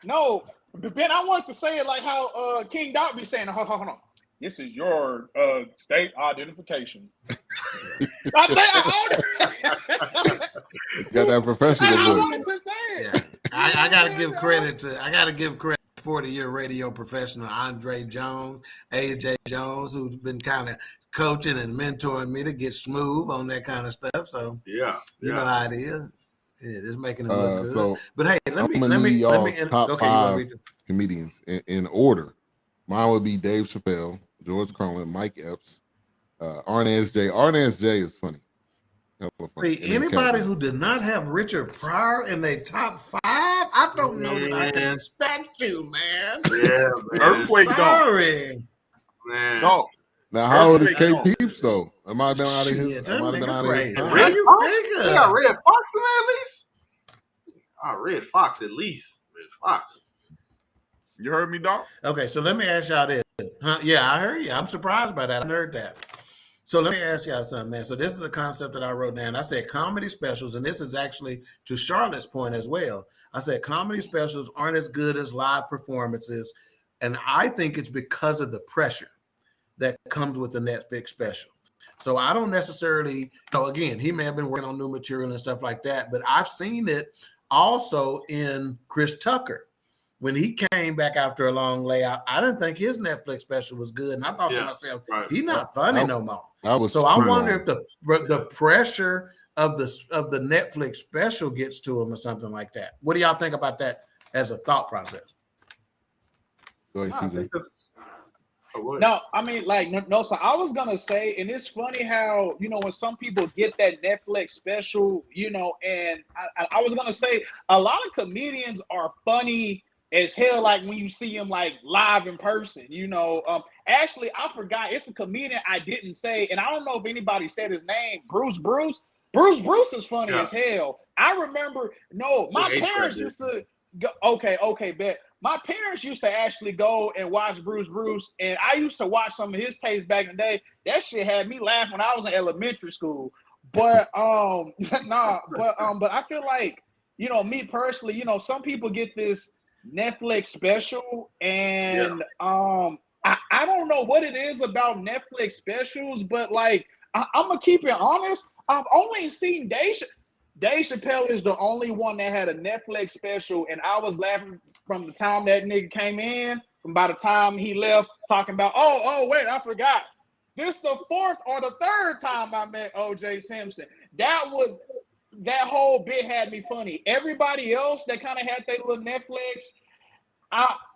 No, Ben, I wanted to say it like how King Doc be saying, hold on. This is your state identification. Got that professional. I wanted to say it. Yeah. I gotta give credit to 40-year radio professional Andre Jones, AJ Jones, who's been kind of coaching and mentoring me to get smooth on that kind of stuff. So you know how it is. Yeah, just making them look good. So but hey, let me top five comedians in order. Mine would be Dave Chappelle, George Carlin, Mike Epps, Arnaz J. Arnaz J is funny. See, anybody who did not have Richard Pryor in their top five, I don't know that I can respect you, man. Yeah, man. Earthquake, Sorry. Man. Dog. Now, how old is K Earthquake, Peeps though? It might have been out of his. Shit, It might have been out of his crazy. time. How you figure? They got Red Fox in there at least. Oh, Red Fox at least. Red Fox. You heard me, dog? Okay, so let me ask y'all this. Huh? Yeah, I heard you. I'm surprised by that. I heard that. So let me ask y'all something, man. So this is a concept that I wrote down. I said comedy specials, and this is actually to Charlotte's point as well. I said comedy specials aren't as good as live performances, and I think it's because of the pressure that comes with the Netflix special. So I don't necessarily, again, he may have been working on new material and stuff like that, but I've seen it also in Chris Tucker. When he came back after a long layout, I didn't think his Netflix special was good. And I thought to myself, he's not funny no more. So I wonder if the pressure of the Netflix special gets to him or something like that. What do y'all think about that as a thought process? Go ahead, CJ. No, I mean, no. So I was gonna say, and it's funny how when some people get that Netflix special, and I was gonna say a lot of comedians are funny as hell, like when you see him like live in person. Actually, I forgot. It's a comedian I didn't say, and I don't know if anybody said his name. Bruce. Bruce is funny as hell. I remember. No, my parents used to go. Okay, bet. My parents used to actually go and watch Bruce, and I used to watch some of his tapes back in the day. That shit had me laughing when I was in elementary school. But but I feel like me personally, some people get this Netflix special, and I don't know what it is about Netflix specials, but like I'm gonna keep it honest. I've only seen Dave Chappelle is the only one that had a Netflix special, and I was laughing from the time that nigga came in, from by the time he left, talking about, oh wait, I forgot. This the fourth or the third time I met O.J. Simpson. That whole bit had me funny. Everybody else that kind of had their little Netflix,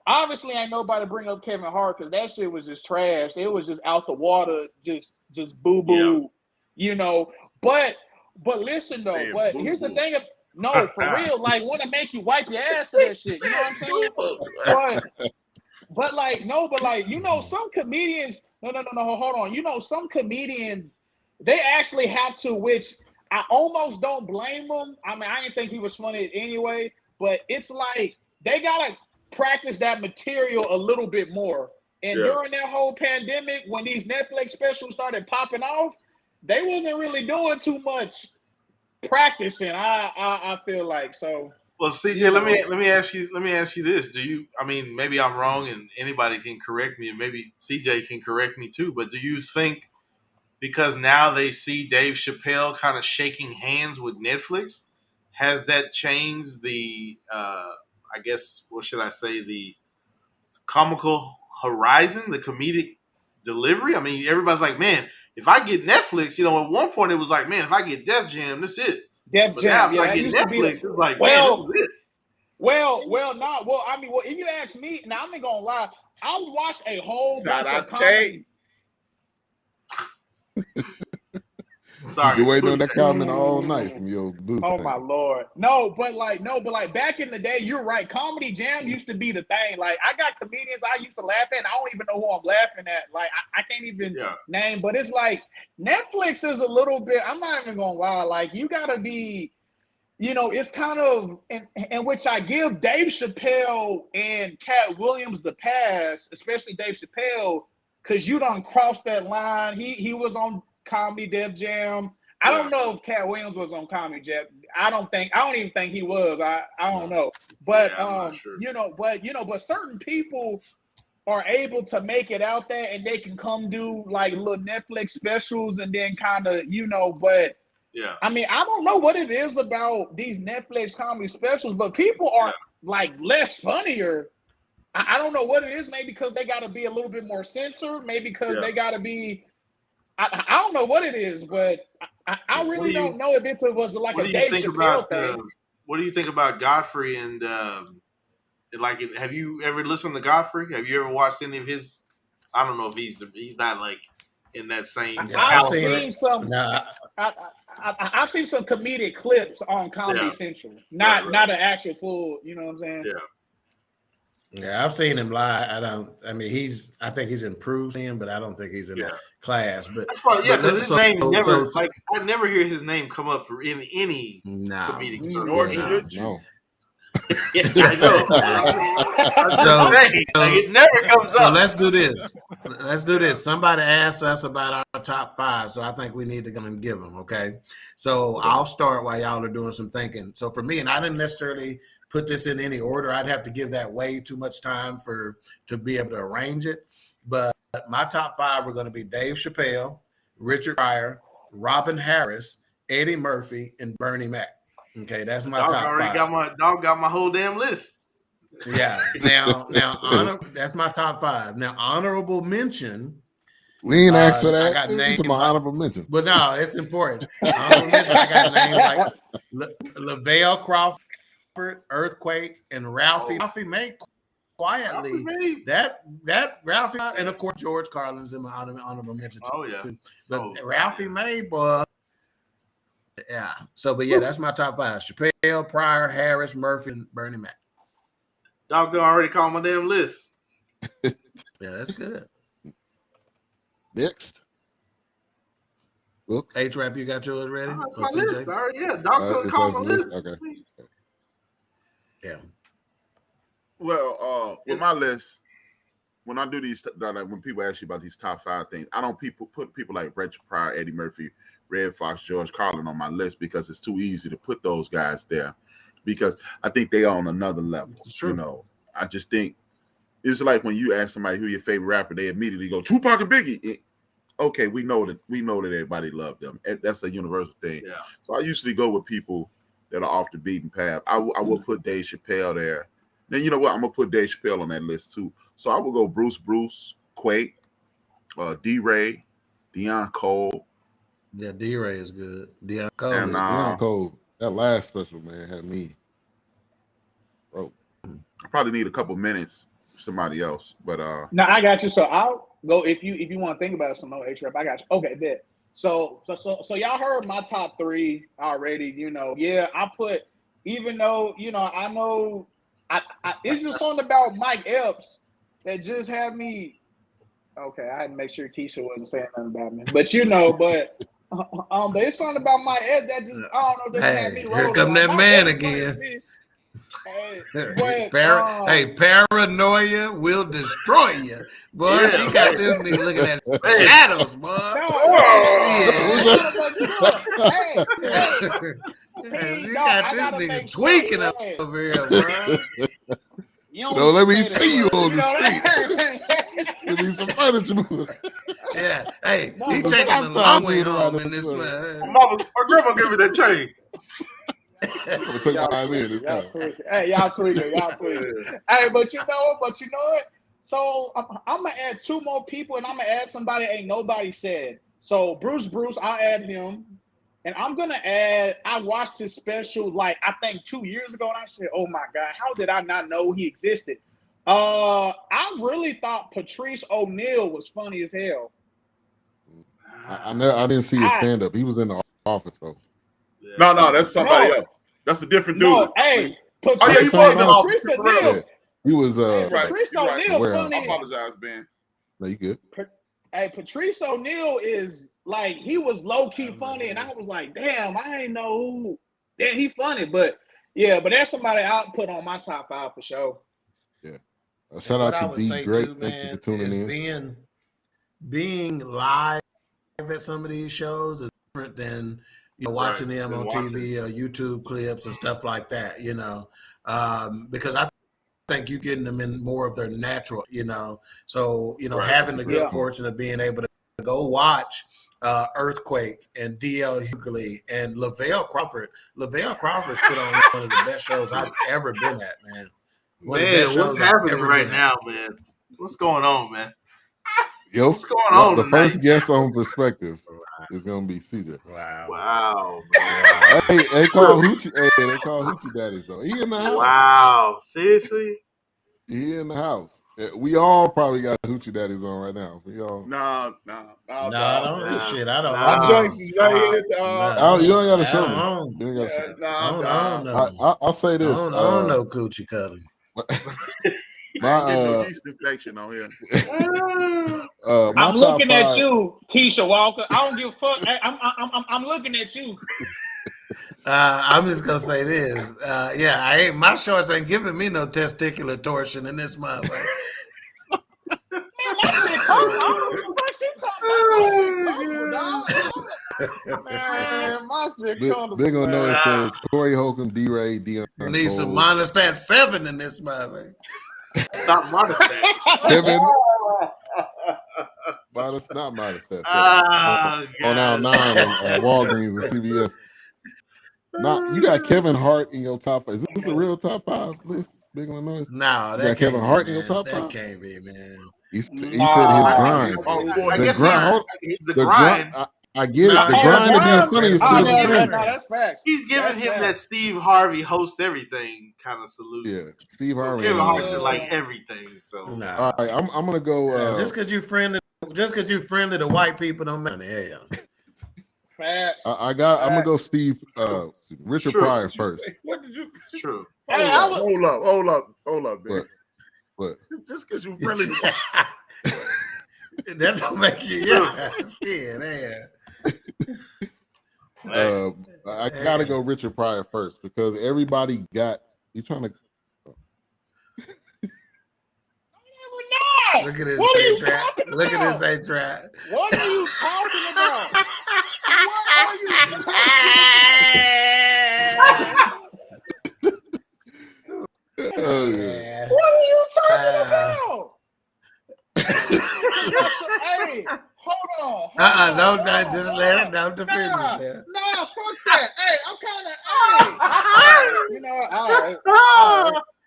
obviously ain't nobody bring up Kevin Hart because that shit was just trash. It was just out the water, just boo-boo, But listen though, but here's the thing. No, for real, like want to make you wipe your ass to that shit. You know what I'm saying? But some comedians. No, hold on. Some comedians, they actually have to, which I almost don't blame them. I mean, I didn't think he was funny anyway, but it's like they gotta practice that material a little bit more. And during that whole pandemic, when these Netflix specials started popping off, they wasn't really doing too much practicing. I feel like so. Well, CJ, let me ask you this: I mean, maybe I'm wrong, and anybody can correct me, and maybe CJ can correct me too. But do you think because now they see Dave Chappelle kind of shaking hands with Netflix, has that changed the? I guess what should I say? The comical horizon, the comedic delivery. I mean, everybody's like, man, if I get Netflix, at one point it was like, man, if I get Def Jam, that's it. Def but Jam, now if I get Netflix, it's like, man, this is it. If you ask me, now I'm not gonna lie, I watched a whole bunch of comedy. Sorry, you're waiting on that comment all night from your booth. Oh my lord, no, but back in the day, you're right. Comedy Jam used to be the thing. Like I got comedians I used to laugh at, and I don't even know who I'm laughing at. Like I can't even name, but it's like Netflix is a little bit. I'm not even gonna lie. Like you gotta be, it's kind of in which I give Dave Chappelle and Katt Williams the pass, especially Dave Chappelle, because you done crossed that line. He was on Comedy Def Jam. I don't know if Katt Williams was on Comedy Jam. I don't even think he was. I don't know. But sure. But certain people are able to make it out there and they can come do like little Netflix specials and then kind of, but I mean, I don't know what it is about these Netflix comedy specials, but people are like less funnier. I don't know what it is. Maybe because they got to be a little bit more censored. Maybe because they got to be. I don't know what it is, but I really don't know if it was like a Dave Chappelle thing. What do you think about Godfrey and have you ever listened to Godfrey? Have you ever watched any of his? I don't know if he's not like in that same. I've seen some. I've seen some comedic clips on Comedy Central, not an actual full. You know what I'm saying? Yeah, I've seen him live. I mean, I think he's improved him, but I don't think he's in that class. But that's probably, because his name never I never hear his name come up for in any comedic circle. No. Yes, I know. It never comes up. So let's do this. Somebody asked us about our top 5, so I think we need to come and give them. Okay, so I'll start while y'all are doing some thinking. So for me, and I didn't necessarily put this in any order. I'd have to give that way too much time to be able to arrange it. But my top 5 are going to be Dave Chappelle, Richard Pryor, Robin Harris, Eddie Murphy, and Bernie Mac. Okay, that's my top 5. Got my whole damn list. Yeah. Now, that's my top 5. Now, honorable mention. We ain't asked for that. I got names. It's my honorable mention. But no, it's important. Honorable mention. I got names like Lavelle Crawford, Earthquake, and Ralphie. Ralphie May quietly. That Ralphie, and of course George Carlin's in my honorable mention too. Oh yeah. But Ralphie May, boy. Yeah. So, but yeah, that's my top 5: Chappelle, Pryor, Harris, Murphy, and Bernie Mac. Doctor already called my damn list. Yeah, that's good. Next. Whoops. H-Rap, you got yours ready? That's my list. Doctor called my list. Okay. Yeah. Well, with my list, when I do these, like when people ask you about these top 5 things, I don't put people like Richard Pryor, Eddie Murphy, Red Fox, George Carlin on my list because it's too easy to put those guys there because I think they are on another level. You know, I just think it's like when you ask somebody who your favorite rapper, they immediately go Tupac and Biggie. Okay, we know that everybody loved them. That's a universal thing. Yeah. So I usually go with people that are off the beaten path. I will put Dave Chappelle there. Then you know what? I'm gonna put Dave Chappelle on that list too. So I will go Bruce, Quake, D-Ray, Deion Cole. Yeah, D-Ray is good. Deion Cole and, is good. Deion Cole. That last special, man, had me broke. I probably need a couple minutes for somebody else, but no, I got you. So I'll go if you want to think about some more H-Rap. I got you. Okay, bet. So y'all heard my top 3 already. You know, I put, even though I know it's just something about Mike Epps that just had me. Okay, I had to make sure Keisha wasn't saying nothing about me, but but it's something about Mike Epps that just I don't know. Just had me rolling. Here come that man again. Paranoia will destroy you, boy. Yeah. She got this nigga looking at shadows, boy. She got this nigga tweaking up over here, bro. No, let me see you on the street. Give me some furniture. Yeah, hey, he's taking a long way home in this one. My grandma gave me that chain. Y'all tweaking. Hey, but you know what? So I'm gonna add 2 more people, and I'm gonna add somebody ain't nobody said. So Bruce, I'll add him, and I'm gonna add. I watched his special like I think 2 years ago, and I said, "Oh my God, how did I not know he existed?" I really thought Patrice O'Neal was funny as hell. I didn't see his stand up. He was in the office though. Yeah. No, that's somebody else. That's a different dude. No, hey, Patrice O'Neal. Yeah. He was Patrice O'Neal funny. I apologize, Ben. No, you good. Hey, Patrice O'Neal is like, he was low key funny, and I was like, damn, I ain't know who. Yeah, he funny, but that's somebody I'll put on my top 5 for sure. Yeah. Shout out to D. Great. Thank you for tuning in. Being live at some of these shows is different than watching them on TV or YouTube clips and stuff like that, because I think you're getting them in more of their natural, So, having the good fortune of being able to go watch Earthquake and D.L. Hughley and Lavelle Crawford. Lavelle Crawford's put on one of the best shows I've ever been at, man. What's happening right now, man? What's going on, man? Yo, what's going on the tonight? First guest on Perspective is gonna be CJ. Wow. Hey, they call Hoochie Daddies though. He in the house. Wow, seriously? He in the house. We all probably got hoochie daddies on right now. We all. Nah. I don't shit. I don't. My joints is right here, dog. You don't got to show me. I'll say this. I don't know coochie cuddling. My yeast infection on here. I'm looking at you, Keisha Walker. I don't give a fuck. I'm looking at you. I'm just gonna say this. My shorts ain't giving me no testicular torsion in this month. Big on know it says Corey Holcomb, D-Ray, Dion. Need some monostat 7 in this month. Not monostat. Kevin. Not monostat. On our 9 on Walgreens and CVS. Now you got Kevin Hart in your top 5. Is this a real top 5 list? Big on noise. No, that Kevin Hart in your top 5. That can't be, man. He said his grind. The grind. I get it. The grind of being funny is still the grind. That's facts. He's giving him that Steve Harvey host everything kind of salute. Yeah, Steve Harvey. Kevin Hart's like everything. So all right, I'm gonna go. Just because you friendly to white people don't matter. Facts. I'm gonna go Richard Pryor first. What did you say? True. Hold up, man. What? Just because you friendly. That don't make you. I gotta go Richard Pryor first because everybody got. You trying to? Look at this A-trap. Look at this A-trap. What are you talking about? Oh, yeah. What are you talking about? Hey, hold on. Just let it down to finish. Nah, fuck that. Hey, I'm kind of. You know what? All right.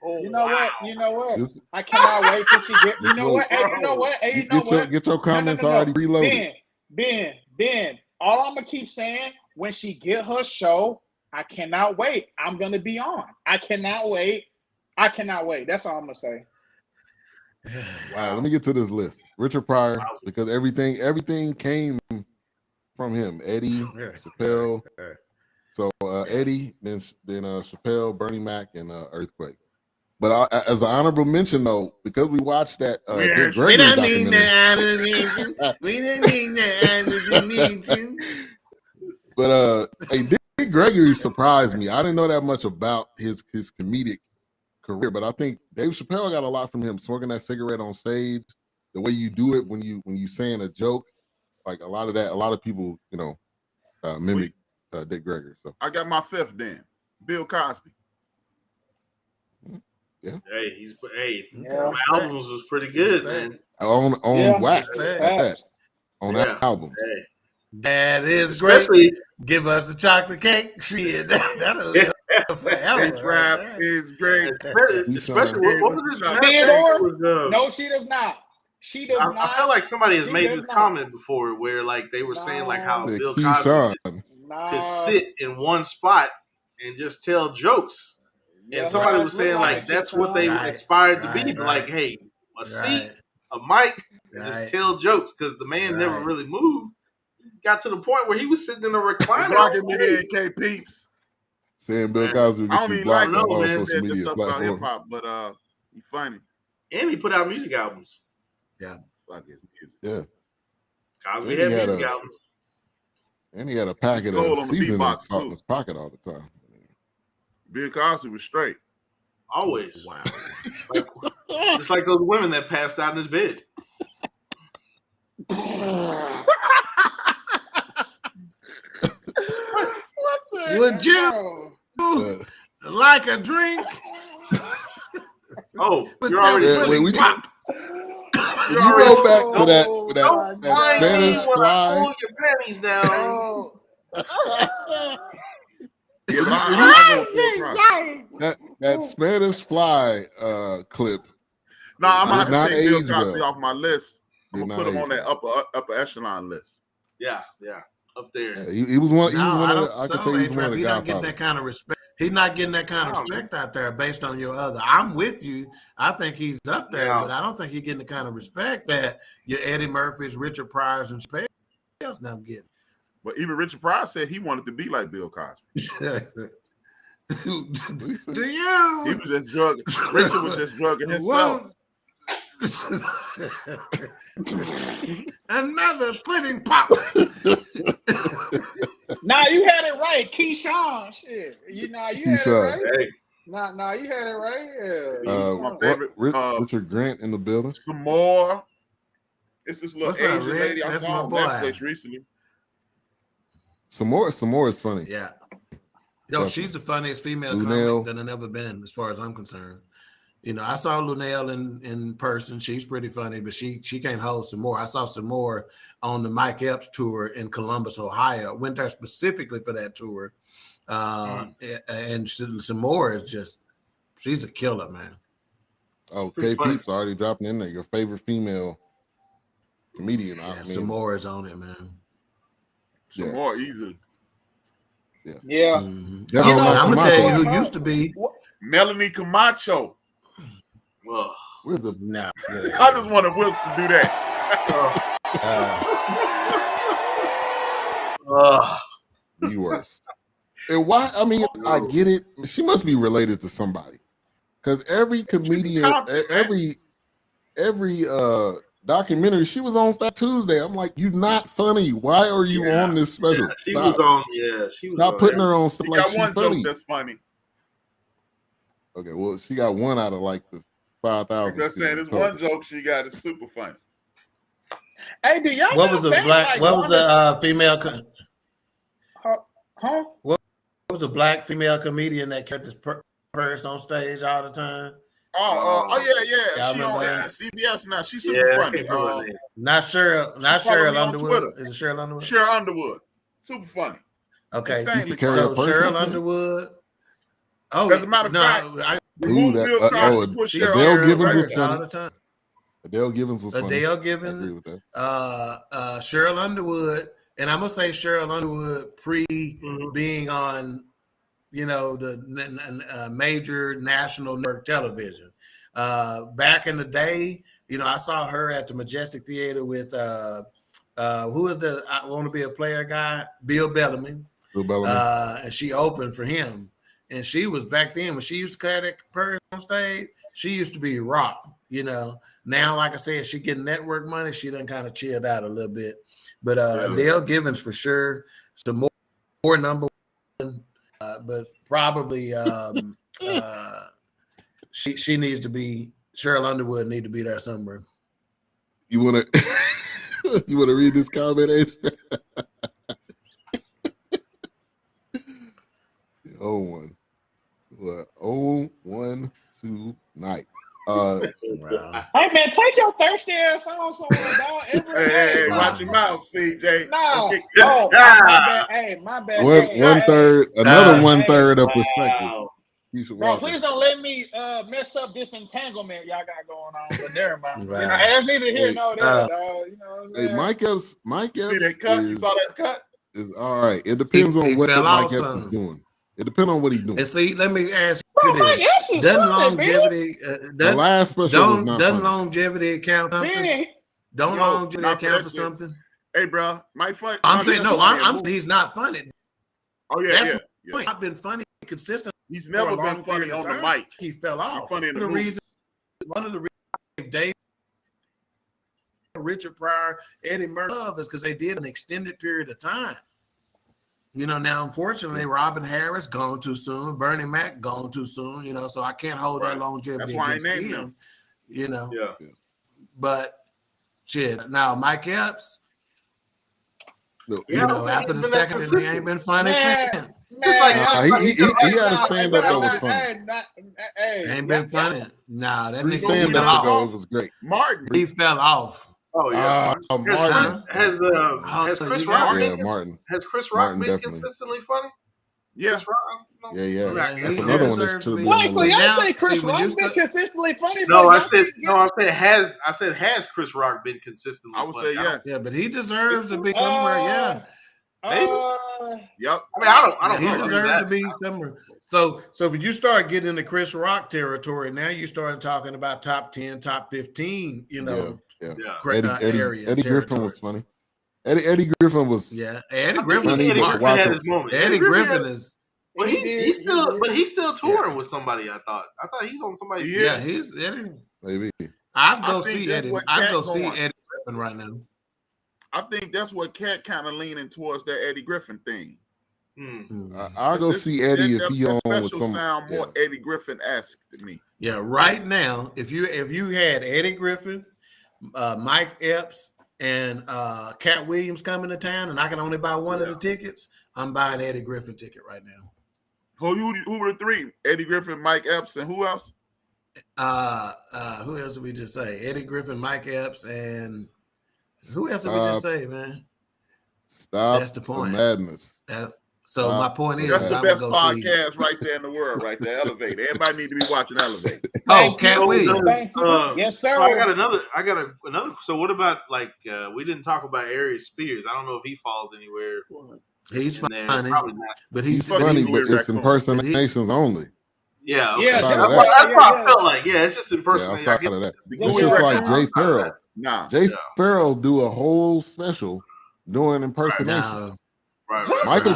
You know what? I cannot wait till she get. You know what? Hey, you know what? Get your comments already reloaded. Ben. All I'm gonna keep saying when she get her show, I cannot wait. I'm gonna be on. I cannot wait. That's all I'm gonna say. Wow, let me get to this list. Richard Pryor, because everything came from him. Eddie, Chappelle. So Eddie, then Chappelle, Bernie Mac, and Earthquake. But as an honorable mention, though, because we watched that Dick Gregory documentary. We don't need that. But Dick Gregory surprised me. I didn't know that much about his comedic career, but I think Dave Chappelle got a lot from him. Smoking that cigarette on stage, the way you do it when you saying a joke, like a lot of people, mimic Dick Gregory. So I got my 5th then, Bill Cosby. Yeah. Hey, my albums was pretty good, man. On wax on that album. Hey. That is great. Give us the chocolate cake. Shit, that'll live forever. Rap is great. Especially what was this? Theodore? No, she does not. She does not. I feel like somebody has made this comment before, where like they were saying like how Bill Cosby could sit in one spot and just tell jokes. And somebody was saying like that's what they aspired to be, like, hey, a seat, a mic, and just tell jokes because the man never really moved. Got to the point where he was sitting in a recliner. Rocking me and K Peeps. Saying Bill Cosby I don't even like social stuff about hip hop, but he's funny. And he put out music albums. Yeah, fuck his music. Yeah, Cosby had music albums. And he had a packet of seasoning salt in his pocket all the time. Bill Cosby was straight. Always. Wow. Just like those women that passed out in his bed. Would you like a drink? Oh, you're already pop. You go back to that Spanish fly. Pull your panties down. That Spanish fly clip. No, I'm going to take Bill Cosby off my list. I'm going to put him on that upper echelon list. Yeah. up there. Yeah, he was one. No, He was one I of don't. the, I can say he was one of the He not getting Godfathers. that kind of respect. He's not getting that kind of respect out there based on your other. I'm with you. I think he's up there, but I don't think he's getting the kind of respect that your Eddie Murphys, Richard Pryors, and Spears now getting. But even Richard Pryor said he wanted to be like Bill Cosby. Do you? He was just drugging. Richard was just drugging himself. Another pudding pop. Nah, you had it right, Keyshawn. Shit, you had it right. Hey. Nah, you had it right. Yeah. My favorite, Richard Grant in the building. Some more. It's this little Asian up, lady I That's saw on Netflix recently. Some more is funny. Yeah. Yo, she's the funniest female comic that I've ever been, as far as I'm concerned. You know, I saw Lunel in person. She's pretty funny, but she can't hold some more. I saw some more on the Mike Epps tour in Columbus, Ohio. Went there specifically for that tour. And some more is just, she's a killer, man. Oh, K Peeps already dropping in there. Your favorite female comedian. Yeah, some more is on it, man. Some more easily. Yeah. Mm-hmm. I'm gonna tell you who used to be Melanie Camacho. Where's the I just wanted Wilkes to do that. The worst. And why? I mean, I get it. She must be related to somebody, because every comedian, every documentary, she was on Fat Tuesday. I'm like, you're not funny. Why are you on this special? She was on. She was. Stop putting her on stuff like she's one funny. joke that's funny. Okay, well, she got one out of like the 5,000. I'm saying this one joke she got is super funny. Hey, do y'all? What was the black? What was the female? Huh? What was the black female comedian that kept his purse on stage all the time? Yeah. She on CBS now. She's super funny. Not Cheryl Underwood. Is it Cheryl Underwood? Cheryl Underwood. Super funny. Okay. So Cheryl Underwood. Oh, as a matter of fact, Adele Givens was funny. Adele Givens was funny. Adele Givens. I agree with that. Cheryl Underwood, and I'm gonna say Cheryl Underwood being on, the major national network television. Back in the day, I saw her at the Majestic Theater with who is the I Want to Be a Player guy, Bill Bellamy. And she opened for him. And she was back then when she used to carry that purse on stage, she used to be raw, Now, like I said, she getting network money. She done kind of chilled out a little bit. But Adele Givens for sure. Some more number one, but probably she needs to be. Cheryl Underwood need to be there somewhere. You wanna read this comment, Adrian? Oh, 1 tonight. Hey man, take your thirsty ass on somewhere, dog. Hey, watch your mouth, CJ. No. My bad. One third, another 1/3 of perspective. Bro, please don't let me mess up this entanglement y'all got going on. But never mind. That's neither here nor there, dog. Hey, Mike Epps. See that cut? You saw that cut? Is all right. It depends on what Mike Epps is doing. It depends on what he's doing. And see, let me ask you this: doesn't longevity, the last special doesn't longevity account something? Don't longevity account for something? Hey, bro, Mike funny. I'm saying no. I'm saying he's not funny. Oh yeah, that's the point. I've been funny consistently. He's never been funny on the mic. He fell off. Funny in the one of the reasons Dave, Richard Pryor, Eddie Murphy is because they did an extended period of time. Now, unfortunately, Robin Harris gone too soon. Bernie Mac gone too soon, so I can't hold that longevity against him, Yeah. But, shit, now Mike Epps, after the second, he ain't been funny since. Just like he had a stand-up that was funny. Ain't been funny. Nah, that nigga stand-up ago was great. Martin. He fell off. Oh yeah, Martin. Has Chris Rock Martin? Has Chris Rock been consistently funny? Yeah. Yeah. That's another one that's true. Wait, so y'all say Chris Rock been consistently funny? No, I said has Chris Rock been consistently funny? I would say yes. Yeah, but he deserves to be somewhere. Yeah. Maybe. Yep. I mean, I don't. He know deserves to that. be somewhere. So when you start getting into Chris Rock territory, now you start talking about top 10, top 15. You know, yeah. area. Eddie Griffin was funny. Eddie Griffin was. Yeah, Eddie Griffin had his moment. Eddie Griffin is. But he's still touring with somebody. I thought he's on somebody's. Yeah, he's Eddie. Maybe. I'd go see Eddie. I'd go see Eddie Griffin right now. I think that's what Katt kind of leaning towards, that Eddie Griffin thing. I'll go see Eddie if he on with some. Sound more Eddie Griffin-esque to me. Yeah, right now, if you had Eddie Griffin, Mike Epps, and Katt Williams coming to town, and I can only buy one of the tickets, I'm buying Eddie Griffin ticket right now. Who were the three? Eddie Griffin, Mike Epps, and who else? Who else did we just say? Eddie Griffin, Mike Epps, and who else did we just say, man? Stop. That's the point. Madness. So my point is, that's the best podcast right there in the world, right there. Elevate. Everybody need to be watching Elevate. Oh, Katt Williams. Yes, sir. I got another. So what about we didn't talk about Aries Spears. I don't know if he falls anywhere. He's funny, probably not. but he's funny, but it's impersonations only. Yeah, okay. That's what I felt like. Yeah, it's just impersonation. Yeah, outside of that. It's just like Jay Farrell. Jay Farrell do a whole special doing impersonation. Right. Michael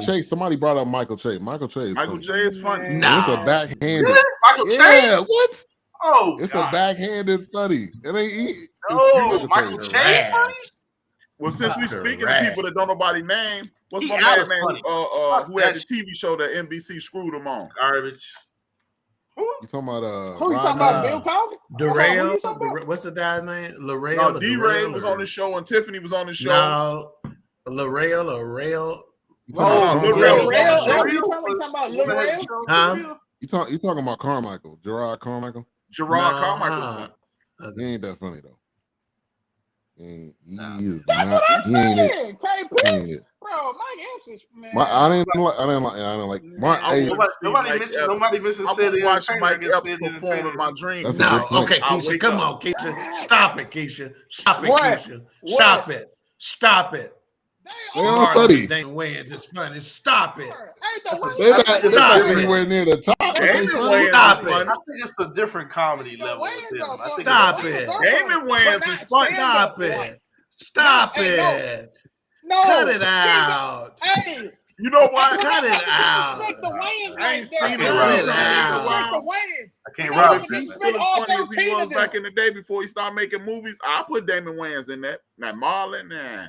Che. Somebody brought up Michael Che. Michael Che is funny. Nah. It's a backhanded. Really? Michael Che? Yeah, what? Oh, it's a backhanded funny. It ain't. Michael Che funny? Well, since we speaking to people that don't nobody name, what's my man who had the TV show that NBC screwed him on? Garbage. Who? You talking about who you talking about? Bill Cosby? Darrell. What's the guy's name? Larell. No, D-Ray was on the show and Tiffany was on the show. No, Larell. You talking about Larell? Huh? You talking about Carmichael? Gerard Carmichael? Carmichael. He ain't that funny though. That's what I'm saying. Bro, Mike Epps is man. I didn't like Mark. Nobody mentioned said it. Watch Mike Epps perform in my dreams. No, okay, Keisha, come on, Keisha, stop it, Keisha, stop it. Damon Wayans is funny. Stop it. They're not anywhere near the top. Stop it. I think it's a different comedy level. Stop it. Damon Wayans is funny. Stop it. No. Cut it out. Hey. You know what? Cut it out. I ain't seen it. Cut it out. I can't rock it. He's still as funny as he was back in the day before he started making movies. I'll put Damon Wayans in that. Now Marlon, nah.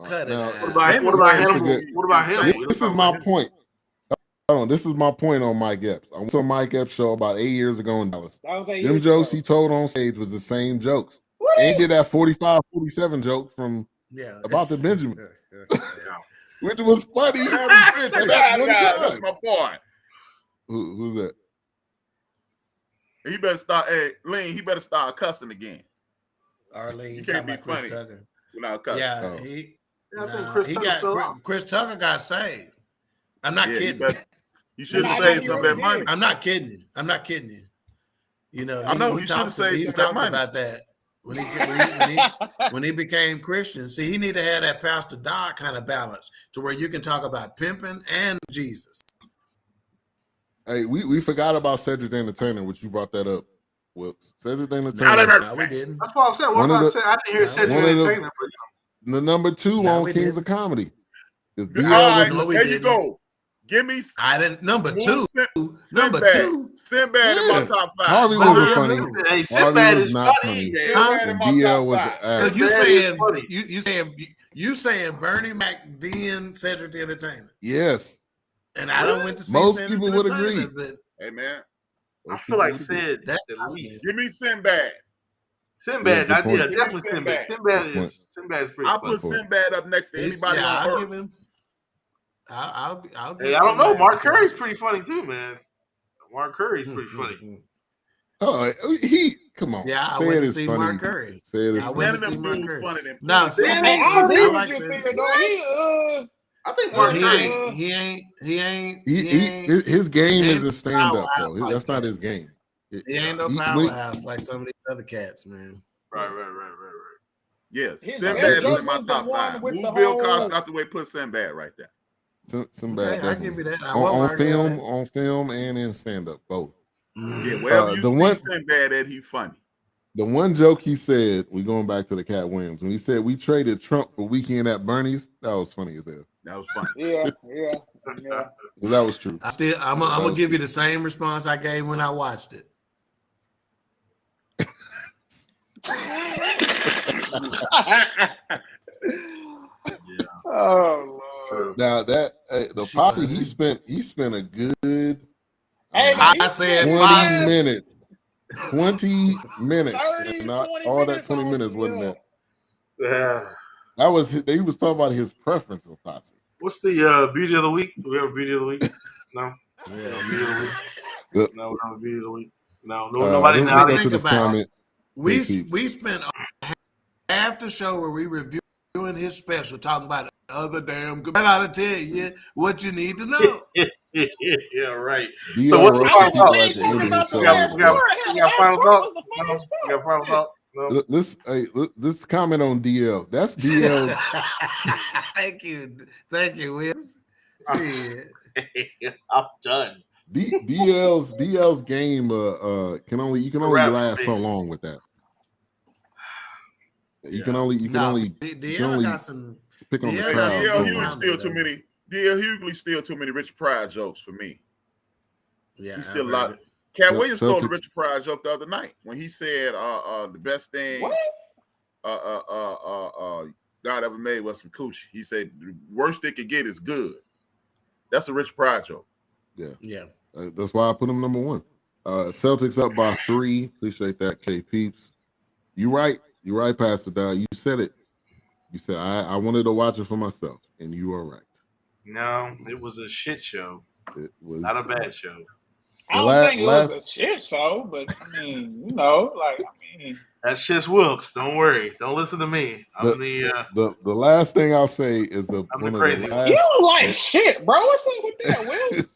Cut it out. What about him? This is my point. Hold on, this is my point on Mike Epps. I went to a Mike Epps show about 8 years ago in Dallas. Them jokes he told on stage was the same jokes. And he did that 45, 47 joke from about the Benjamins. Which was funny. That's my point. Who's that? He better start. Hey, Lean. He better start cussing again. Arlene, you can't be funny without cussing. Yeah, Chris Tucker got saved. I'm not kidding. You should have saved some of that money. I'm not kidding you. You know, I know he should have saved some of that money about that. When he became Christian, see, he need to have that Pastor Doc kind of balance to where you can talk about pimping and Jesus. Hey, we forgot about Cedric the Entertainer, which you brought that up. Well, Cedric the Entertainer. No, we didn't. That's what I'm saying. What about I didn't hear Cedric the Entertainer. The number 2 on Kings of Comedy. All right, there you go. Give me. I didn't. Number 2. Number 2. Sinbad in my top 5. Harvey wasn't funny. Hey, Sinbad is not funny. And DL was you saying Bernie Mac, then Cedric the Entertainer. Yes. And I don't went to see most Cedric people would agree. But hey man, I feel like Sid. That's at least. Give me Sinbad. Sinbad, definitely Sinbad. Sinbad is pretty. I'll put Sinbad up next to anybody on I'll earth. give him. I'll give hey, I don't know. Mark Curry's pretty funny too, man. Mark Curry's pretty funny. Oh, come on. Yeah, I went to see Mark Curry. I went to see Mark Curry. No, I think Mark Curry. He ain't. His game is a stand up though. That's not his game. He ain't no powerhouse like some of these other cats, man. Right. Yes, His Sinbad is in my was the top one 5. with Move the Bill whole- Cosby out the way, put Sinbad right there. Sinbad, Okay, I give you that. I on won't argue with film, that. on film, and in stand up, both. Yeah, wherever you the see one- Sinbad at, he funny. The one joke he said, we going back to the Katt Williams, when he said we traded Trump for Weekend at Bernie's, that was funny as hell. That was funny. Yeah. That was true. I'm gonna give you the same response I gave when I watched it. Oh Lord. Now that the posse, he spent a good I said 20 minutes. 20 minutes. 30, And not 20 all minutes that 20 on minutes some wasn't milk. that. Yeah. That was he was talking about his preference of posse. What's the beauty of the week? Do we have a beauty of the week? No. Yeah. Beauty of the week? Yep. No, we don't have a beauty of the week. No, nobody in the let's go audience. to this comment. We spent half the show where we reviewing his special, talking about the other damn good. I gotta tell you what you need to know. Yeah, right. DR So what's the roasting final people thought? at the end of his show. We got final thought? No, we got final thought? No. This comment on DL. That's DL. Thank you, Will. I'm done. DL's game you can only last so long with that. You can only got some pick on the DL crowd. DL Hughley still too many Richard Pryor jokes for me. Yeah, he's still a lot. Katt Williams stole the Richard Pryor joke the other night when he said the best thing God ever made was some coochie. He said the worst they could get is good. That's a Richard Pryor joke. Yeah. That's why I put him number 1. Celtics up by 3. Appreciate that, K Peeps. You're right, Pastor Dow. You said it. You said I wanted to watch it for myself, and you are right. No, it was a shit show. It was not a bad show. I don't think it was a shit show, but I mean, you know, like that's just Wilkes. Don't worry. Don't listen to me. I'm the last thing I'll say is I'm the crazy. You don't like shit, bro. What's up with that, Wilkes?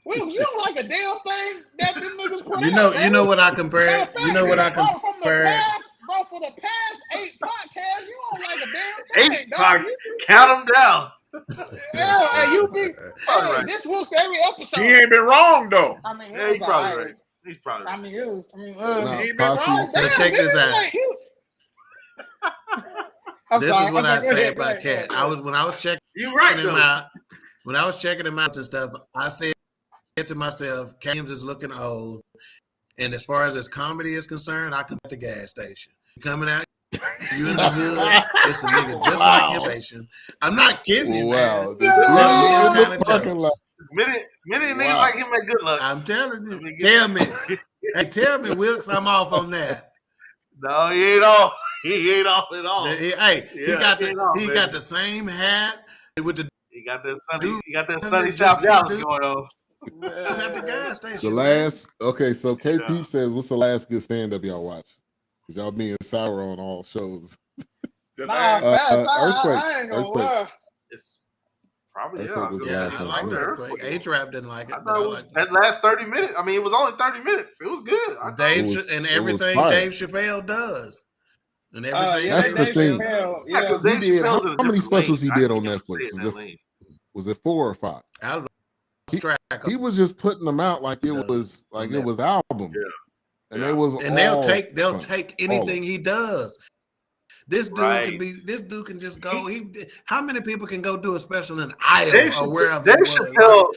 Wilkes, you don't like a damn thing that them niggas put out. You know what I compare? You know what I compare? Bro, for the past 8 podcasts, you don't like a damn thing. 8 podcasts. Count them down. Yeah, hey, you be right. This Wilkes every episode. He ain't been wrong though. I mean, yeah, he's probably right. He's probably right. I mean, it was. I mean, he ain't been wrong. So check this out. This is what I say about Katt. When I was checking him out, when I was checking him out and stuff, I said to myself, Katt Williams is looking old. And as far as his comedy is concerned, I come at the gas station. Coming out, you in the hood, it's a nigga just like his station. I'm not kidding you, man. Many niggas like him at Good Luck. I'm telling you. Tell me. Hey, tell me, Wilkes, I'm off on that. No, he ain't off. He ain't off at all. He got the same hat with the. He got that sunny South Dallas going on. At the gas station. The last, so K Peep says, what's the last good stand-up y'all watched? Because y'all being sour on all shows. I ain't gonna lie. It's probably, I like the Earthquake. A-Trap didn't like it. That last 30 minutes, I mean, it was only 30 minutes. It was good. Dave Chappelle does. And everything. That's the thing. Chappelle, how many specials he did on Netflix? Was it 4 or 5? I don't know. He was just putting them out like it was albums. And they was they'll take anything he does. This dude can just go. How many people can go do a special in Iowa or wherever? Dave Chappelle,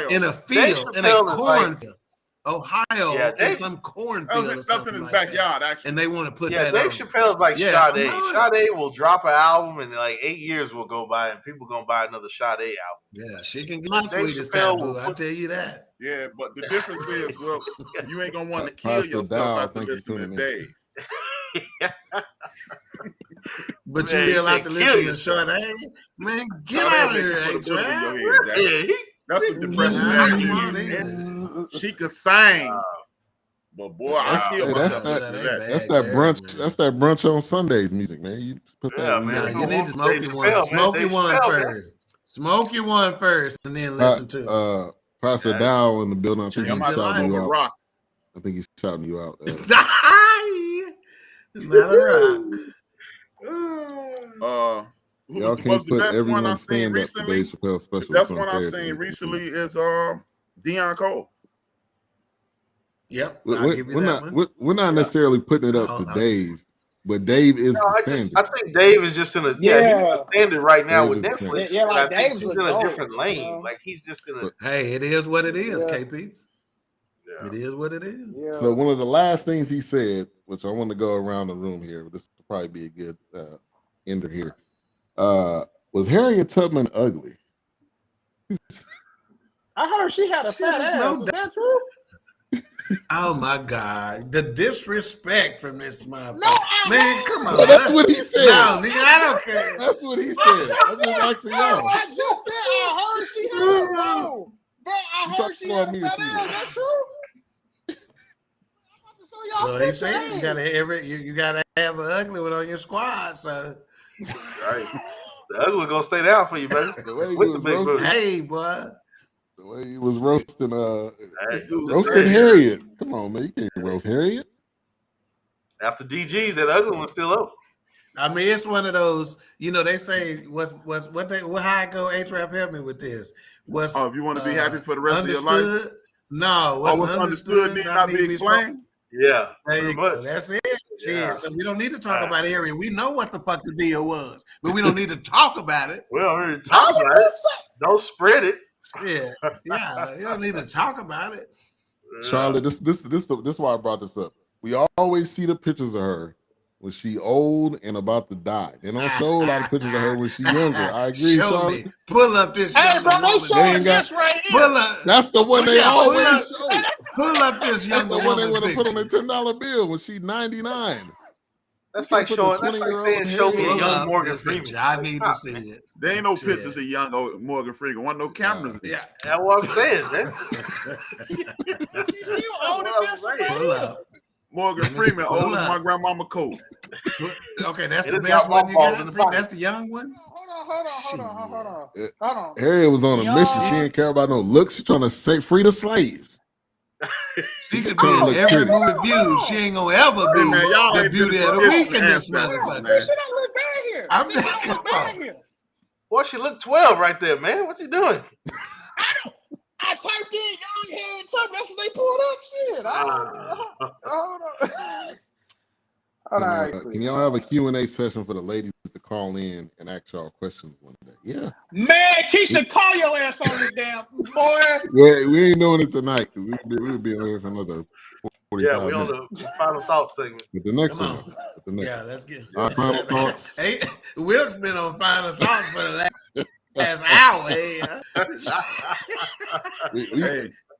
in a field, in a cornfield. Ohio, in some cornfield. That's in his backyard, actually. And they want to put Dave Chappelle's like Sade. Sade will drop an album and like 8 years will go by and people gonna buy another Sade album. Yeah, she can get sweetest taboo. I'll tell you that. Yeah, but the difference is, well, you ain't gonna want to kill yourself after listening to Dave. But you be allowed to listen to Sade. Man, get out of here, A-Trap. That's a depressing. She could sing, but boy, I feel that's that brunch. That's that brunch on Sundays music, man. You just put that. Man, you need to smoke one. Smoke one first. Smoke you one first, and then listen to. Pastor Dow in the building. I think he's shouting you out. Not a rock. Y'all can't put everyone stand up to Dave Chappelle special. The best one I've seen recently is Deion Cole. Yep, we're not necessarily putting it up to Dave, but Dave is the standard. I think Dave is just in a he's a standard right now with Netflix. Yeah, like Dave's in a different lane. Like he's just in a. Hey, it is what it is, KP. Yeah. It is what it is. Yeah. So one of the last things he said, which I want to go around the room here, this will probably be a good ender here. Was Harriet Tubman ugly? I heard she had a fat ass. Is that true? Oh my God, the disrespect from this motherfucker. No, man, come on. So that's what he said. No, nigga, I don't care. That's what he said. I'm just asking y'all. I just said I heard she had a bro. Bro, I heard she had a fat ass. Is that true? Well, he said you gotta have an ugly one on your squad, so. Right. The ugly one gonna stay down for you, baby. With the big booty. Hey, boy. The way he was roasting Harriet. Come on, man. You can't roast Harriet. After DG's, that ugly one's still up. I mean, it's one of those, they say how I go, H-Rap, help me with this. If you want to be happy for the rest of your life? No, what's understood need not be explained? Yeah, pretty much. That's it. Yeah. So we don't need to talk about Harriet. We know what the fuck the deal was, but we don't need to talk about it. We don't need to talk about it. Don't spread it. Yeah. You don't need to talk about it. Charlotte, this is why I brought this up. We always see the pictures of her when she old and about to die. They don't show a lot of pictures of her when she younger. I agree, Charlotte. Pull up this. Hey, bro, they showing this right here. Pull up. That's the one they always show. Pull up this young. That's the one they want to put on a $10 bill when she's 99. That's like showing. That's like saying, "Show me a young Morgan Freeman." I need to see it. There ain't no pictures of young Morgan Freeman. Want no cameras? Yeah, that's what I'm saying, man. Pull up. Morgan Freeman, old as my grandmama coat. Okay, that's the best one you got to see. That's the young one. Hold on. Harriet was on a mission. She didn't care about no looks. She's trying to set free the slaves. She could be in every movie viewed. She ain't gonna ever be the beauty of the week in this motherfucker. She don't look bad here. I'm just come on. Boy, she looked 12 right there, man. What's he doing? I typed in young Harriet Tubman. That's what they pulled up. Shit. Hold on. Can y'all have a Q&A session for the ladies to call in and ask y'all questions one day? Yeah. Man, Keisha, call your ass on this damn boy. Yeah, we ain't doing it tonight because we'll be on here for another 45 we on the final thoughts segment. But the next one. Yeah, let's get final thoughts. Hey, Wilkes been on final thoughts for the last hour. Hey.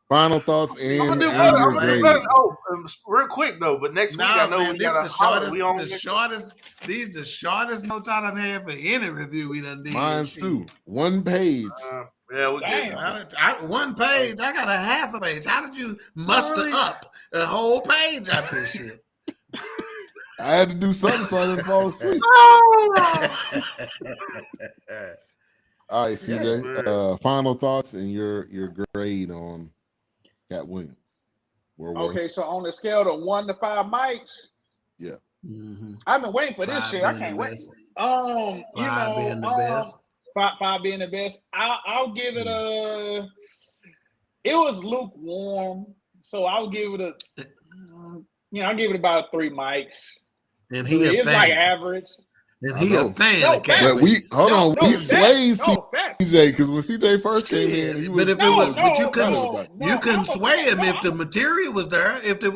Final thoughts and I'm gonna real quick though. But next week I know we got the shortest notes I done had for any review we done did. Mine's too. 1 page. Yeah, one page. I got a half a page. How did you muster up a whole page out this shit? I had to do something so I didn't fall asleep. All right, CJ. Final thoughts and your grade on Katt Williams. Okay, so on the scale of 1 to 5 mics. Yeah. Mm-hmm. I've been waiting for this shit. I can't wait. Five being the best. Five being the best. I'll give it a. It was lukewarm, so I'll give it a. I'll give it about 3 mics. And he it's like average. And he a fan of Katt. But we swayed CJ because when CJ first came in, he was. You couldn't sway him if the material was there. If the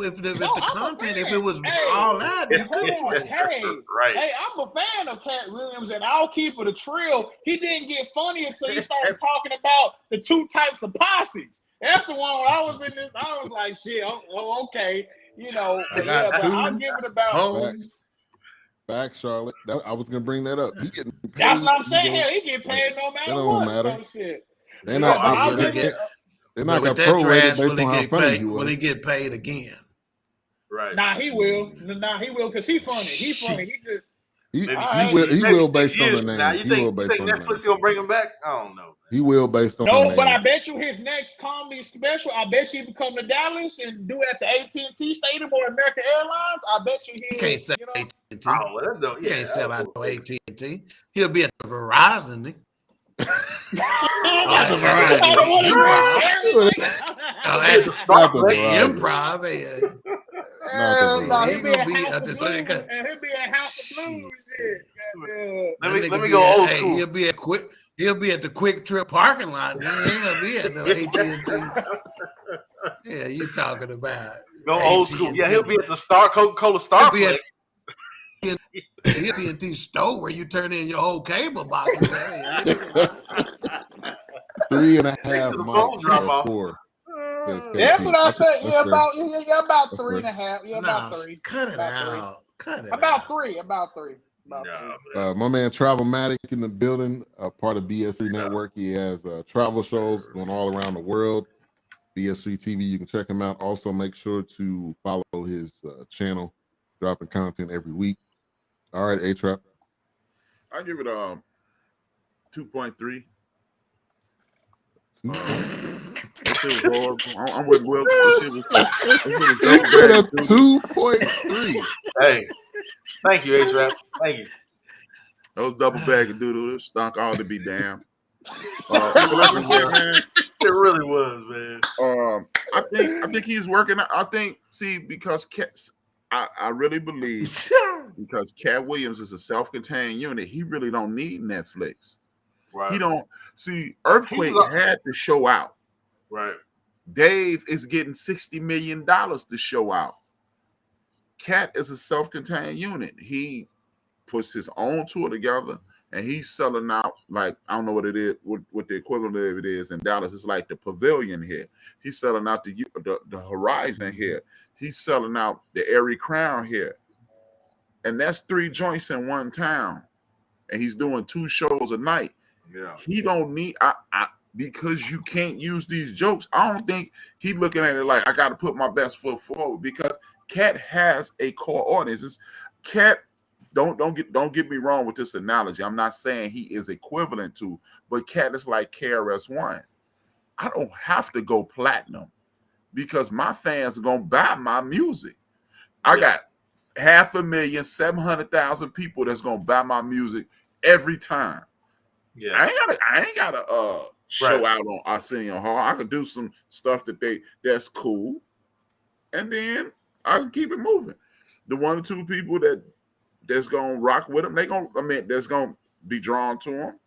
content, if it was all that, you couldn't sway. Hey, I'm a fan of Katt Williams, and I'll keep it a trill. He didn't get funny until he started talking about the 2 types of posses. That's the one when I was in this. I was like, shit. Oh, okay. But I'll give it about. Back, Charlotte. I was gonna bring that up. He getting paid. That's what I'm saying. Hell, he get paid no matter what. Matter. Shit. They're not gonna prorate it based on how funny he was. Will he get paid again? Right. Nah, he will. Because he funny. He funny. He maybe will 6 based on years the from now. name. You He think will based on the Netflix name. gonna bring him back? I don't know. Man. He will based on the No, name. but I bet you his next comedy special, I bet you he come to Dallas and do it at the AT&T Stadium or American Airlines. I bet you He can't sell AT&T. Oh, well, that's dope. He can't sell out cool. no AT&T. He'll be at the Verizon. Nigga. Improv. He'll be at House of Blues. Let me go old school. He'll be at the Quick Trip parking lot. He ain't gonna be at no AT&T. Yeah, you talking about go old school. Yeah, he'll be at the Coca-Cola Starplex. AT&T store where you turn in your whole cable box. 3.5 mics or 4. That's what I said. Yeah, about 3.5. Yeah, about 3. Cut it out. Cut it about out. 3. About 3. My man Travelmatic in the building, part of BS3 Network. He has travel shows going all around the world. BS3 TV, you can check him out. Also, make sure to follow his channel, dropping content every week. All right, A-Trap. I give it 2.3. It was horrible. I'm with Will. He said a 2.3. Hey, thank you, A-Trap. Thank you. Those double bag of doodle stunk all to be damned. Man, it really was, man. I think he's working. Because I really believe because Katt Williams is a self-contained unit, he really don't need Netflix. Right. He don't see Earthquake had to show out. Right. Dave is getting $60 million to show out. Katt is a self-contained unit. He puts his own tour together and he's selling out like, I don't know what it is, what the equivalent of it is in Dallas. It's like the Pavilion here. He's selling out the Horizon here. He's selling out the Airy Crown here. And that's 3 joints in one town. And he's doing 2 shows a night. Yeah. He don't need because you can't use these jokes. I don't think he's looking at it like I got to put my best foot forward because Katt has a core audience. Katt, don't get me wrong with this analogy. I'm not saying he is equivalent to, but Katt is like KRS-One. I don't have to go platinum because my fans are gonna buy my music. I got 500,000, 700,000 people that's gonna buy my music every time. Yeah, I ain't gotta show out on Arsenio Hall. I could do some stuff that's cool, and then I can keep it moving. The 1 or 2 people that's gonna rock with him, that's gonna be drawn to him.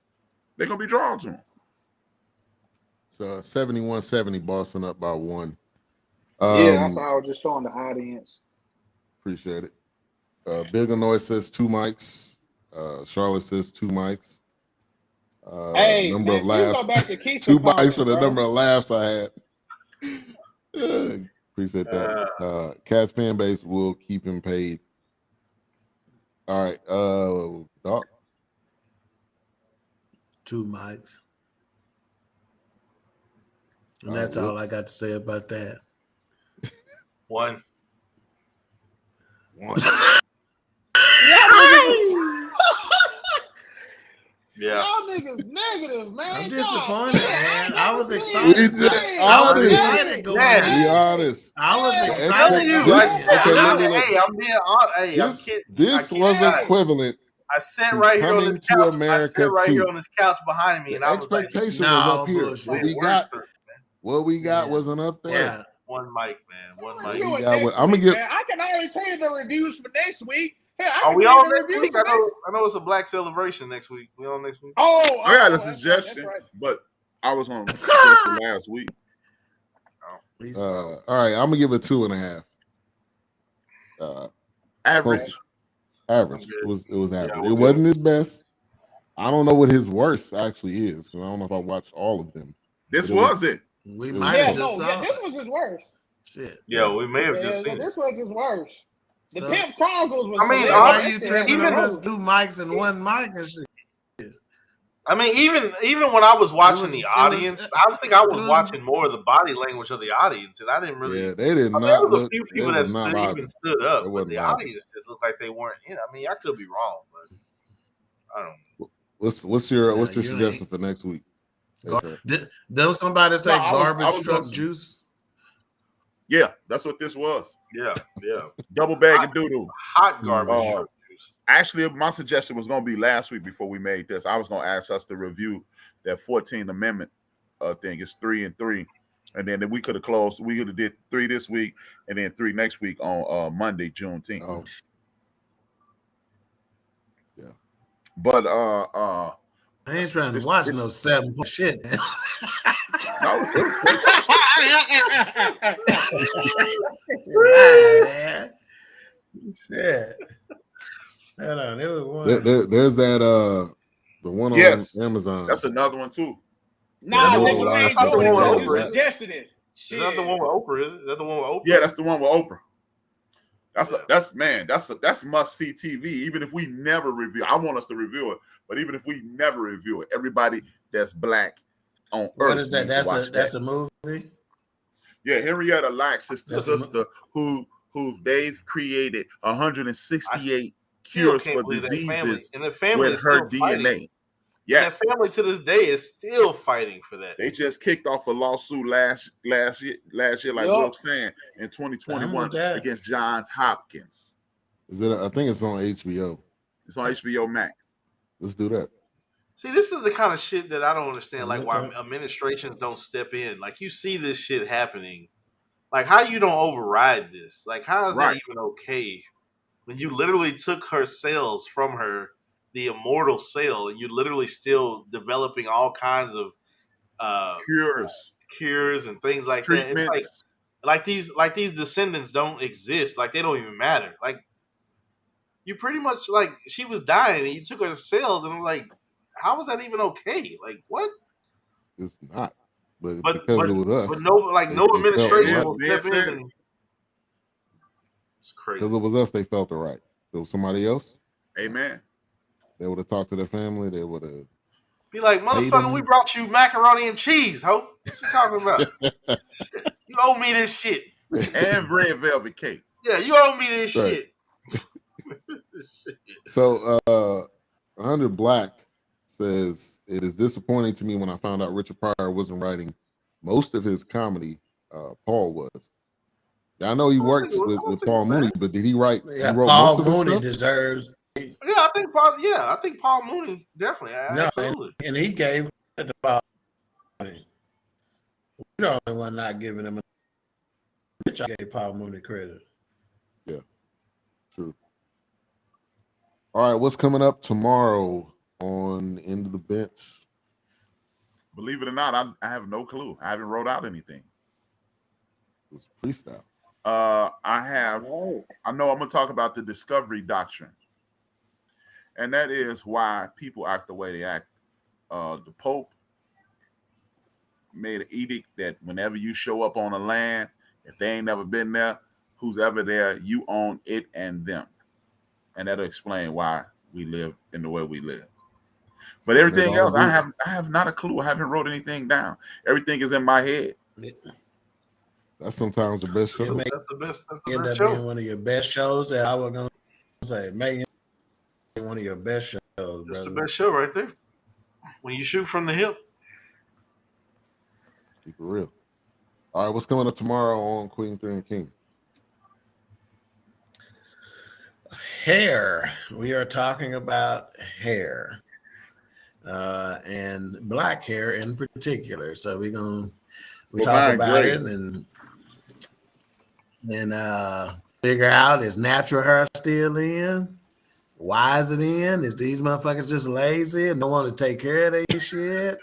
They're gonna be drawn to him. So 71-70, Boston up by 1. Yeah, that's all. I was just showing the audience. Appreciate it. Big Illinois says 2 mics. Charlotte says 2 mics. Number of laughs. 2 mics for the number of laughs I had. Appreciate that. Katt's fan base will keep him paid. All right, Doc. 2 mics. And that's all I got to say about that. 1. Yeah. Y'all niggas negative, man. I'm disappointed, man. I was excited. I was excited going in. Be honest. I was excited. I'm being honest. This was equivalent. I sat right here on this couch. Here on this couch behind me, and I was like, expectation was up here. What we got wasn't up there. Yeah. 1 mic, man. 1 mic. I'm gonna get. I can already tell you the reviews for next week. Are we on next week? I know it's a Black Celebration next week. We on next week? I got a suggestion, but I was on suggestion last week. All right, I'm gonna give it 2.5. Average. Average. It was average. It wasn't his best. I don't know what his worst actually is because I don't know if I watched all of them. This was it. We might have just saw. This was his worst. Shit. Yeah, we may have just seen. This was his worst. The Pimp Chronicles was. Why you telling us 2 mics and 1 mic and shit? I mean, even when I was watching the audience, I think I was watching more of the body language of the audience, and I didn't really. Yeah, they did not. There was a look, few people that stood up, but the vibing. audience just looked like they weren't in. I mean, I could be wrong, but I don't know. What's your suggestion for next week? Don't somebody say garbage truck juice? Yeah, that's what this was. Yeah. Double bag of doodle. Hot garbage truck juice. Actually, my suggestion was going to be last week before we made this. I was going to ask us to review that 14th Amendment thing. It's 3 and 3. And then we could have closed. We could have did 3 this week and then 3 next week on Monday, Juneteenth. Oh. Yeah. But I ain't trying to watch no 7 shit. Man. No, shit. Hold on, there was one. There's that the one on Amazon. That's another one too. Nah, nigga, we ain't doing it. You suggested it. Shit. Is that the one with Oprah? Is that the one with Oprah? Yeah, that's the one with Oprah. That's must see TV. Even if we never review, I want us to review it. But even if we never review it, everybody that's black on Earth. What is that? That's a movie. Yeah, Harriet Lacks is the sister who they've created 168 cures for diseases and the family with her DNA. Fighting. Yes, and the family to this day is still fighting for that. They just kicked off a lawsuit last year, like Will was saying, in 2021 against Johns Hopkins. I think it's on HBO. It's on HBO Max. Let's do that. See, this is the kind of shit that I don't understand. Like, why administrations don't step in. Like, you see this shit happening. Like, how you don't override this? Like, how is that even okay? When you literally took her cells from her, the immortal cell, and you're literally still developing all kinds of cures and things like treatments. That. It's like these descendants don't exist. Like, they don't even matter. Like, you pretty much, like, she was dying and you took her cells, and I'm like, how is that even okay? Like, what? It's not. But because it was us. But no administration will step in. And it's crazy. Because it was us, they felt it right. If it was somebody else, amen, they would have talked to their family. They would have be like, motherfucker, we brought you macaroni and cheese, ho. What you talking about? Shit. You owe me this shit. And red velvet cake. Yeah, you owe me this shit. So 100 Black says, it is disappointing to me when I found out Richard Pryor wasn't writing most of his comedy. Paul was. I know he works with Paul Mooney, but did he write? Yeah, he wrote Paul most of Mooney stuff? deserves. Yeah, I think Paul Mooney definitely. Absolutely. And he gave it to Paul Mooney. We're the only one not giving him. I gave Paul Mooney credit. Yeah, true. All right, what's coming up tomorrow on End of the Bench? Believe it or not, I have no clue. I haven't wrote out anything. It's freestyle. I know I'm going to talk about the discovery doctrine. And that is why people act the way they act. The Pope made an edict that whenever you show up on a land, if they ain't never been there, who's ever there, you own it and them. And that'll explain why we live in the way we live. But everything else, I have not a clue. I haven't wrote anything down. Everything is in my head. That's sometimes the best show. That's the best End show. up being one of your best shows. That I was gonna say, maybe one of your best shows. That's the best show right there. When you shoot from the hip. Keep it real. All right, what's coming up tomorrow on Queen 3 and King? Hair. We are talking about hair, and black hair in particular. So we talk about it and figure out, is natural hair still in? Why is it in? Is these motherfuckers just lazy and don't want to take care of their shit?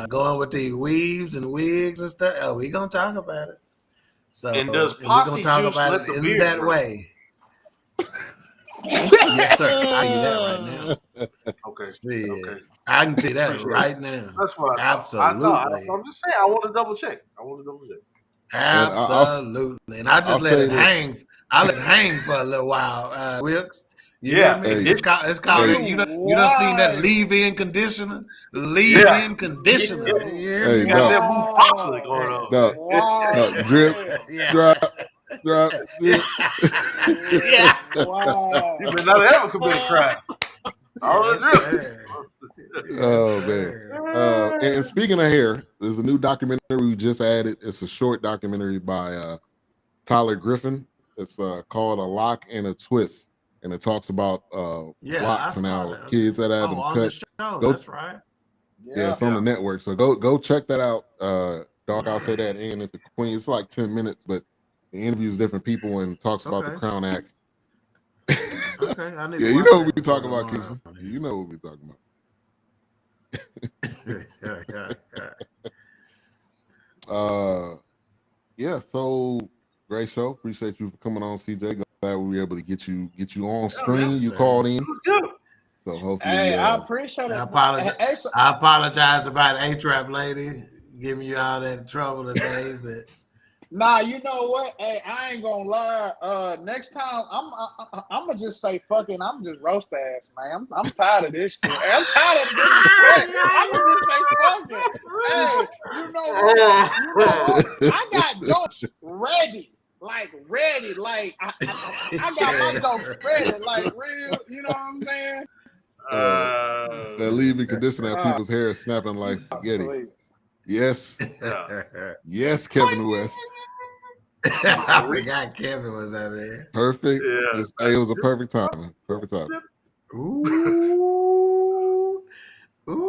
Going with the weaves and wigs and stuff. Oh, we gonna talk about it. So and does Posse Juice let the beard that grow? way? Yes, sir. I can do that right now. Okay. I can do that right now. That's what Absolutely. I'm just saying. I want to double check. Absolutely. And I just let it hang. I let it hang for a little while, Wilkes. You hear me? It's called you done seen that leave-in conditioner? Leave-in conditioner. You got that Mufasa going on. Drip, drop, drip. Wow. You may not ever commit a crime. All the drip. Oh man! And speaking of hair, there's a new documentary we just added. It's a short documentary by Tyler Griffin. It's called A Lock and a Twist, and it talks about locks and how kids that have them cut. That's right. Yeah, it's on the network. So go check that out. Dog, I'll say that. And if the Queen, it's like 10 minutes, but it interviews different people and talks about the Crown Act. Okay, I need yeah, you know what we talking about, Keisha. You know what we talking about. Yeah, so great show. Appreciate you for coming on, CJ. Glad we were able to get you on screen. You called in. So hopefully I appreciate it. I apologize about A-Trap lady giving you all that trouble today, but nah, you know what? Hey, I ain't gonna lie. Next time I'm gonna just say fucking. I'm just roast ass, man. I'm tired of this shit. I'm tired of this shit. I'm gonna just say fucking. Hey, you know what? I got jokes ready. Like ready. Like I got my jokes ready. Like real. You know what I'm saying? That leave-in conditioner that people's hair is snapping like spaghetti. Yes. Yes, Kevin West. I forgot Kevin was out there. Perfect. Yeah. It was a perfect time. Perfect time. Ooh. Ooh.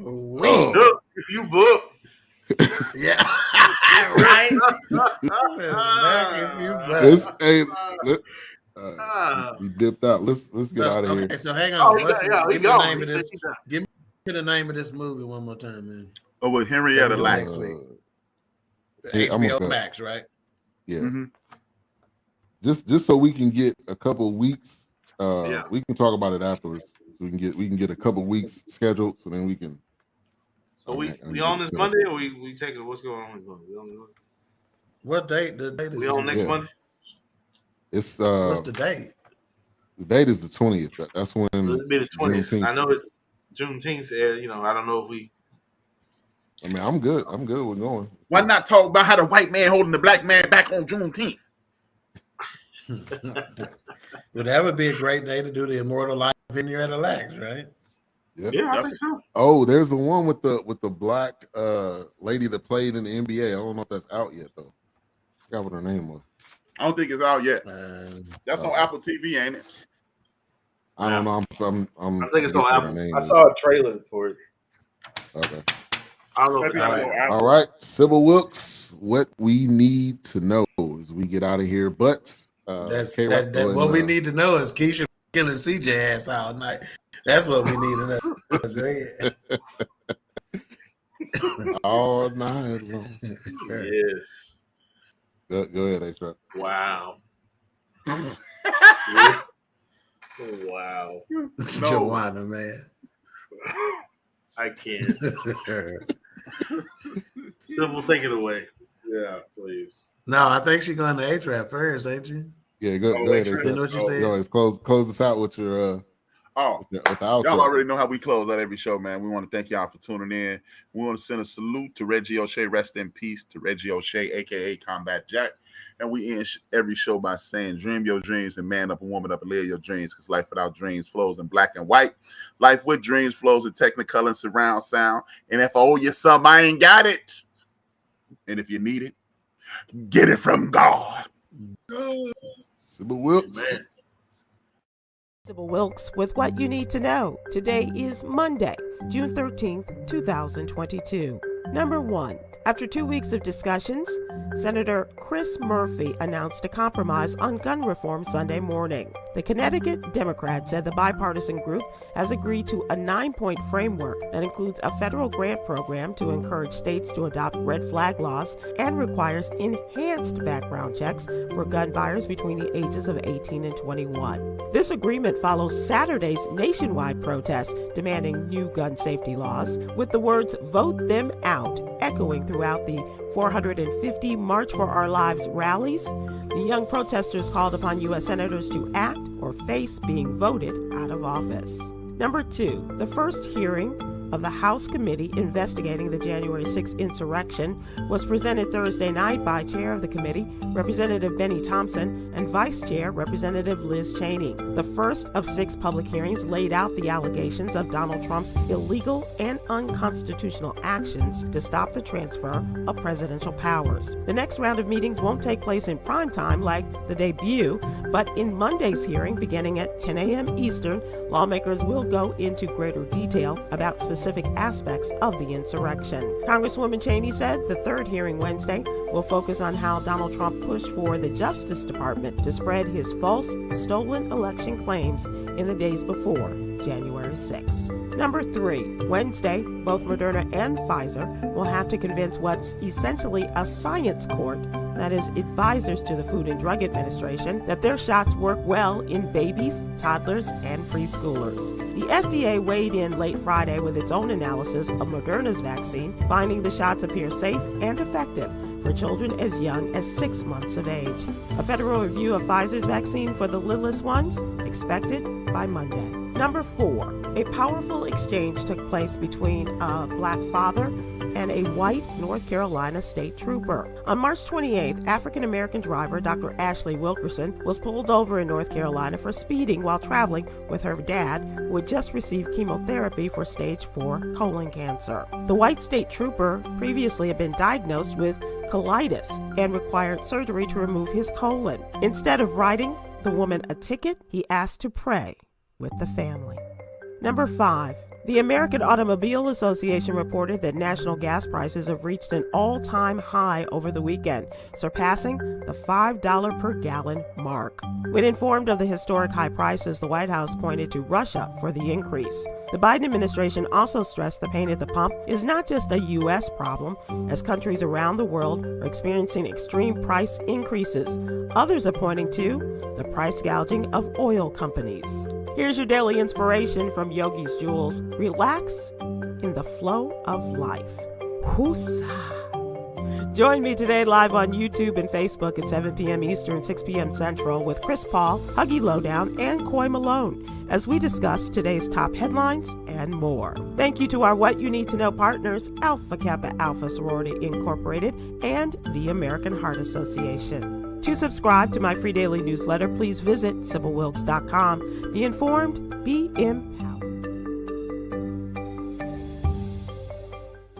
Ooh. Book, if you book. Yeah. Right. We dipped out. Let's get out of here. Okay, so hang on. Give me the name of this movie one more time, man. Oh, with Henrietta Lacks. HBO Max, right? Yeah. Mm-hmm. Just so we can get a couple weeks. We can talk about it afterwards. So we can get a couple weeks scheduled, so then we can. So we on this Monday, or we take it? What's going on? What date? The date is we on next Monday. It's what's the date? The date is the 20th. That's when it'll be the 20th. I know it's Juneteenth. You know, I don't know if we. I mean, I'm good. We're going. Why not talk about how the white man holding the black man back on Juneteenth? Well, that would be a great day to do the Immortal Life of Henrietta Lacks, right? Yeah, I think so. Oh, there's the one with the black lady that played in the NBA. I don't know if that's out yet though. I forgot what her name was. I don't think it's out yet. That's on Apple TV, ain't it? I don't know. I think it's on Apple. I saw a trailer for it. Okay. I don't know if it's out. All right, Sybil Wilkes. What we need to know as we get out of here, but what we need to know is Keisha killing CJ ass all night. That's what we need to know. Go ahead. All night long. Yes. Go ahead, A-Trap. Wow. Wow. Joanna, man. I can't. Sybil, take it away. Yeah, please. No, I think she's going to A-Trap first, ain't you? Yeah, go ahead. You know what you said? Go ahead. Close us out with your with the outro. Y'all already know how we close out every show, man. We want to thank y'all for tuning in. We want to send a salute to Reggie O'Shea. Rest in peace to Reggie O'Shea, aka Combat Jack. And we end every show by saying, dream your dreams and man up and woman up and live your dreams, because life without dreams flows in black and white. Life with dreams flows in technicolor and surround sound. And if I owe you something, I ain't got it. And if you need it, get it from God. Sybil Wilkes. Man. Sybil Wilkes with what you need to know. Today is Monday, June 13th, 2022. Number 1. After 2 weeks of discussions, Senator Chris Murphy announced a compromise on gun reform Sunday morning. The Connecticut Democrat said the bipartisan group has agreed to a 9-point framework that includes a federal grant program to encourage states to adopt red flag laws and requires enhanced background checks for gun buyers between the ages of 18 and 21. This agreement follows Saturday's nationwide protest demanding new gun safety laws, with the words "vote them out" echoing throughout the 450 March for Our Lives rallies. The young protesters called upon U.S. senators to act or face being voted out of office. Number 2, the first hearing of the House committee investigating the January 6th insurrection was presented Thursday night by Chair of the committee, Representative Benny Thompson, and Vice Chair, Representative Liz Cheney. The first of 6 public hearings laid out the allegations of Donald Trump's illegal and unconstitutional actions to stop the transfer of presidential powers. The next round of meetings won't take place in prime time like the debut, but in Monday's hearing, beginning at 10 a.m. Eastern, lawmakers will go into greater detail about specific aspects of the insurrection. Congresswoman Cheney said the third hearing Wednesday will focus on how Donald Trump pushed for the Justice Department to spread his false, stolen election claims in the days before January 6. Number 3, Wednesday, both Moderna and Pfizer will have to convince what's essentially a science court, that is, advisors to the Food and Drug Administration, that their shots work well in babies, toddlers, and preschoolers. The FDA weighed in late Friday with its own analysis of Moderna's vaccine, finding the shots appear safe and effective for children as young as 6 months of age. A federal review of Pfizer's vaccine for the littlest ones expected by Monday. Number 4, a powerful exchange took place between a black father and a white North Carolina state trooper. On March 28th, African-American driver Dr. Ashley Wilkerson was pulled over in North Carolina for speeding while traveling with her dad, who had just received chemotherapy for stage 4 colon cancer. The white state trooper previously had been diagnosed with colitis and required surgery to remove his colon. Instead of writing the woman a ticket, he asked to pray with the family. Number 5, the American Automobile Association reported that national gas prices have reached an all-time high over the weekend, surpassing the $5 per gallon mark. When informed of the historic high prices, the White House pointed to Russia for the increase. The Biden administration also stressed the pain at the pump is not just a U.S. problem, as countries around the world are experiencing extreme price increases. Others are pointing to the price gouging of oil companies. Here's your daily inspiration from Yogi's Jewels. Relax in the flow of life. Whoosa. Join me today live on YouTube and Facebook at 7 p.m. Eastern, 6 p.m. Central with Chris Paul, Huggy Lowdown, and Coy Malone as we discuss today's top headlines and more. Thank you to our What You Need to Know partners, Alpha Kappa Alpha Sorority Incorporated and the American Heart Association. To subscribe to my free daily newsletter, please visit SibylWilkes.com. Be informed, be empowered.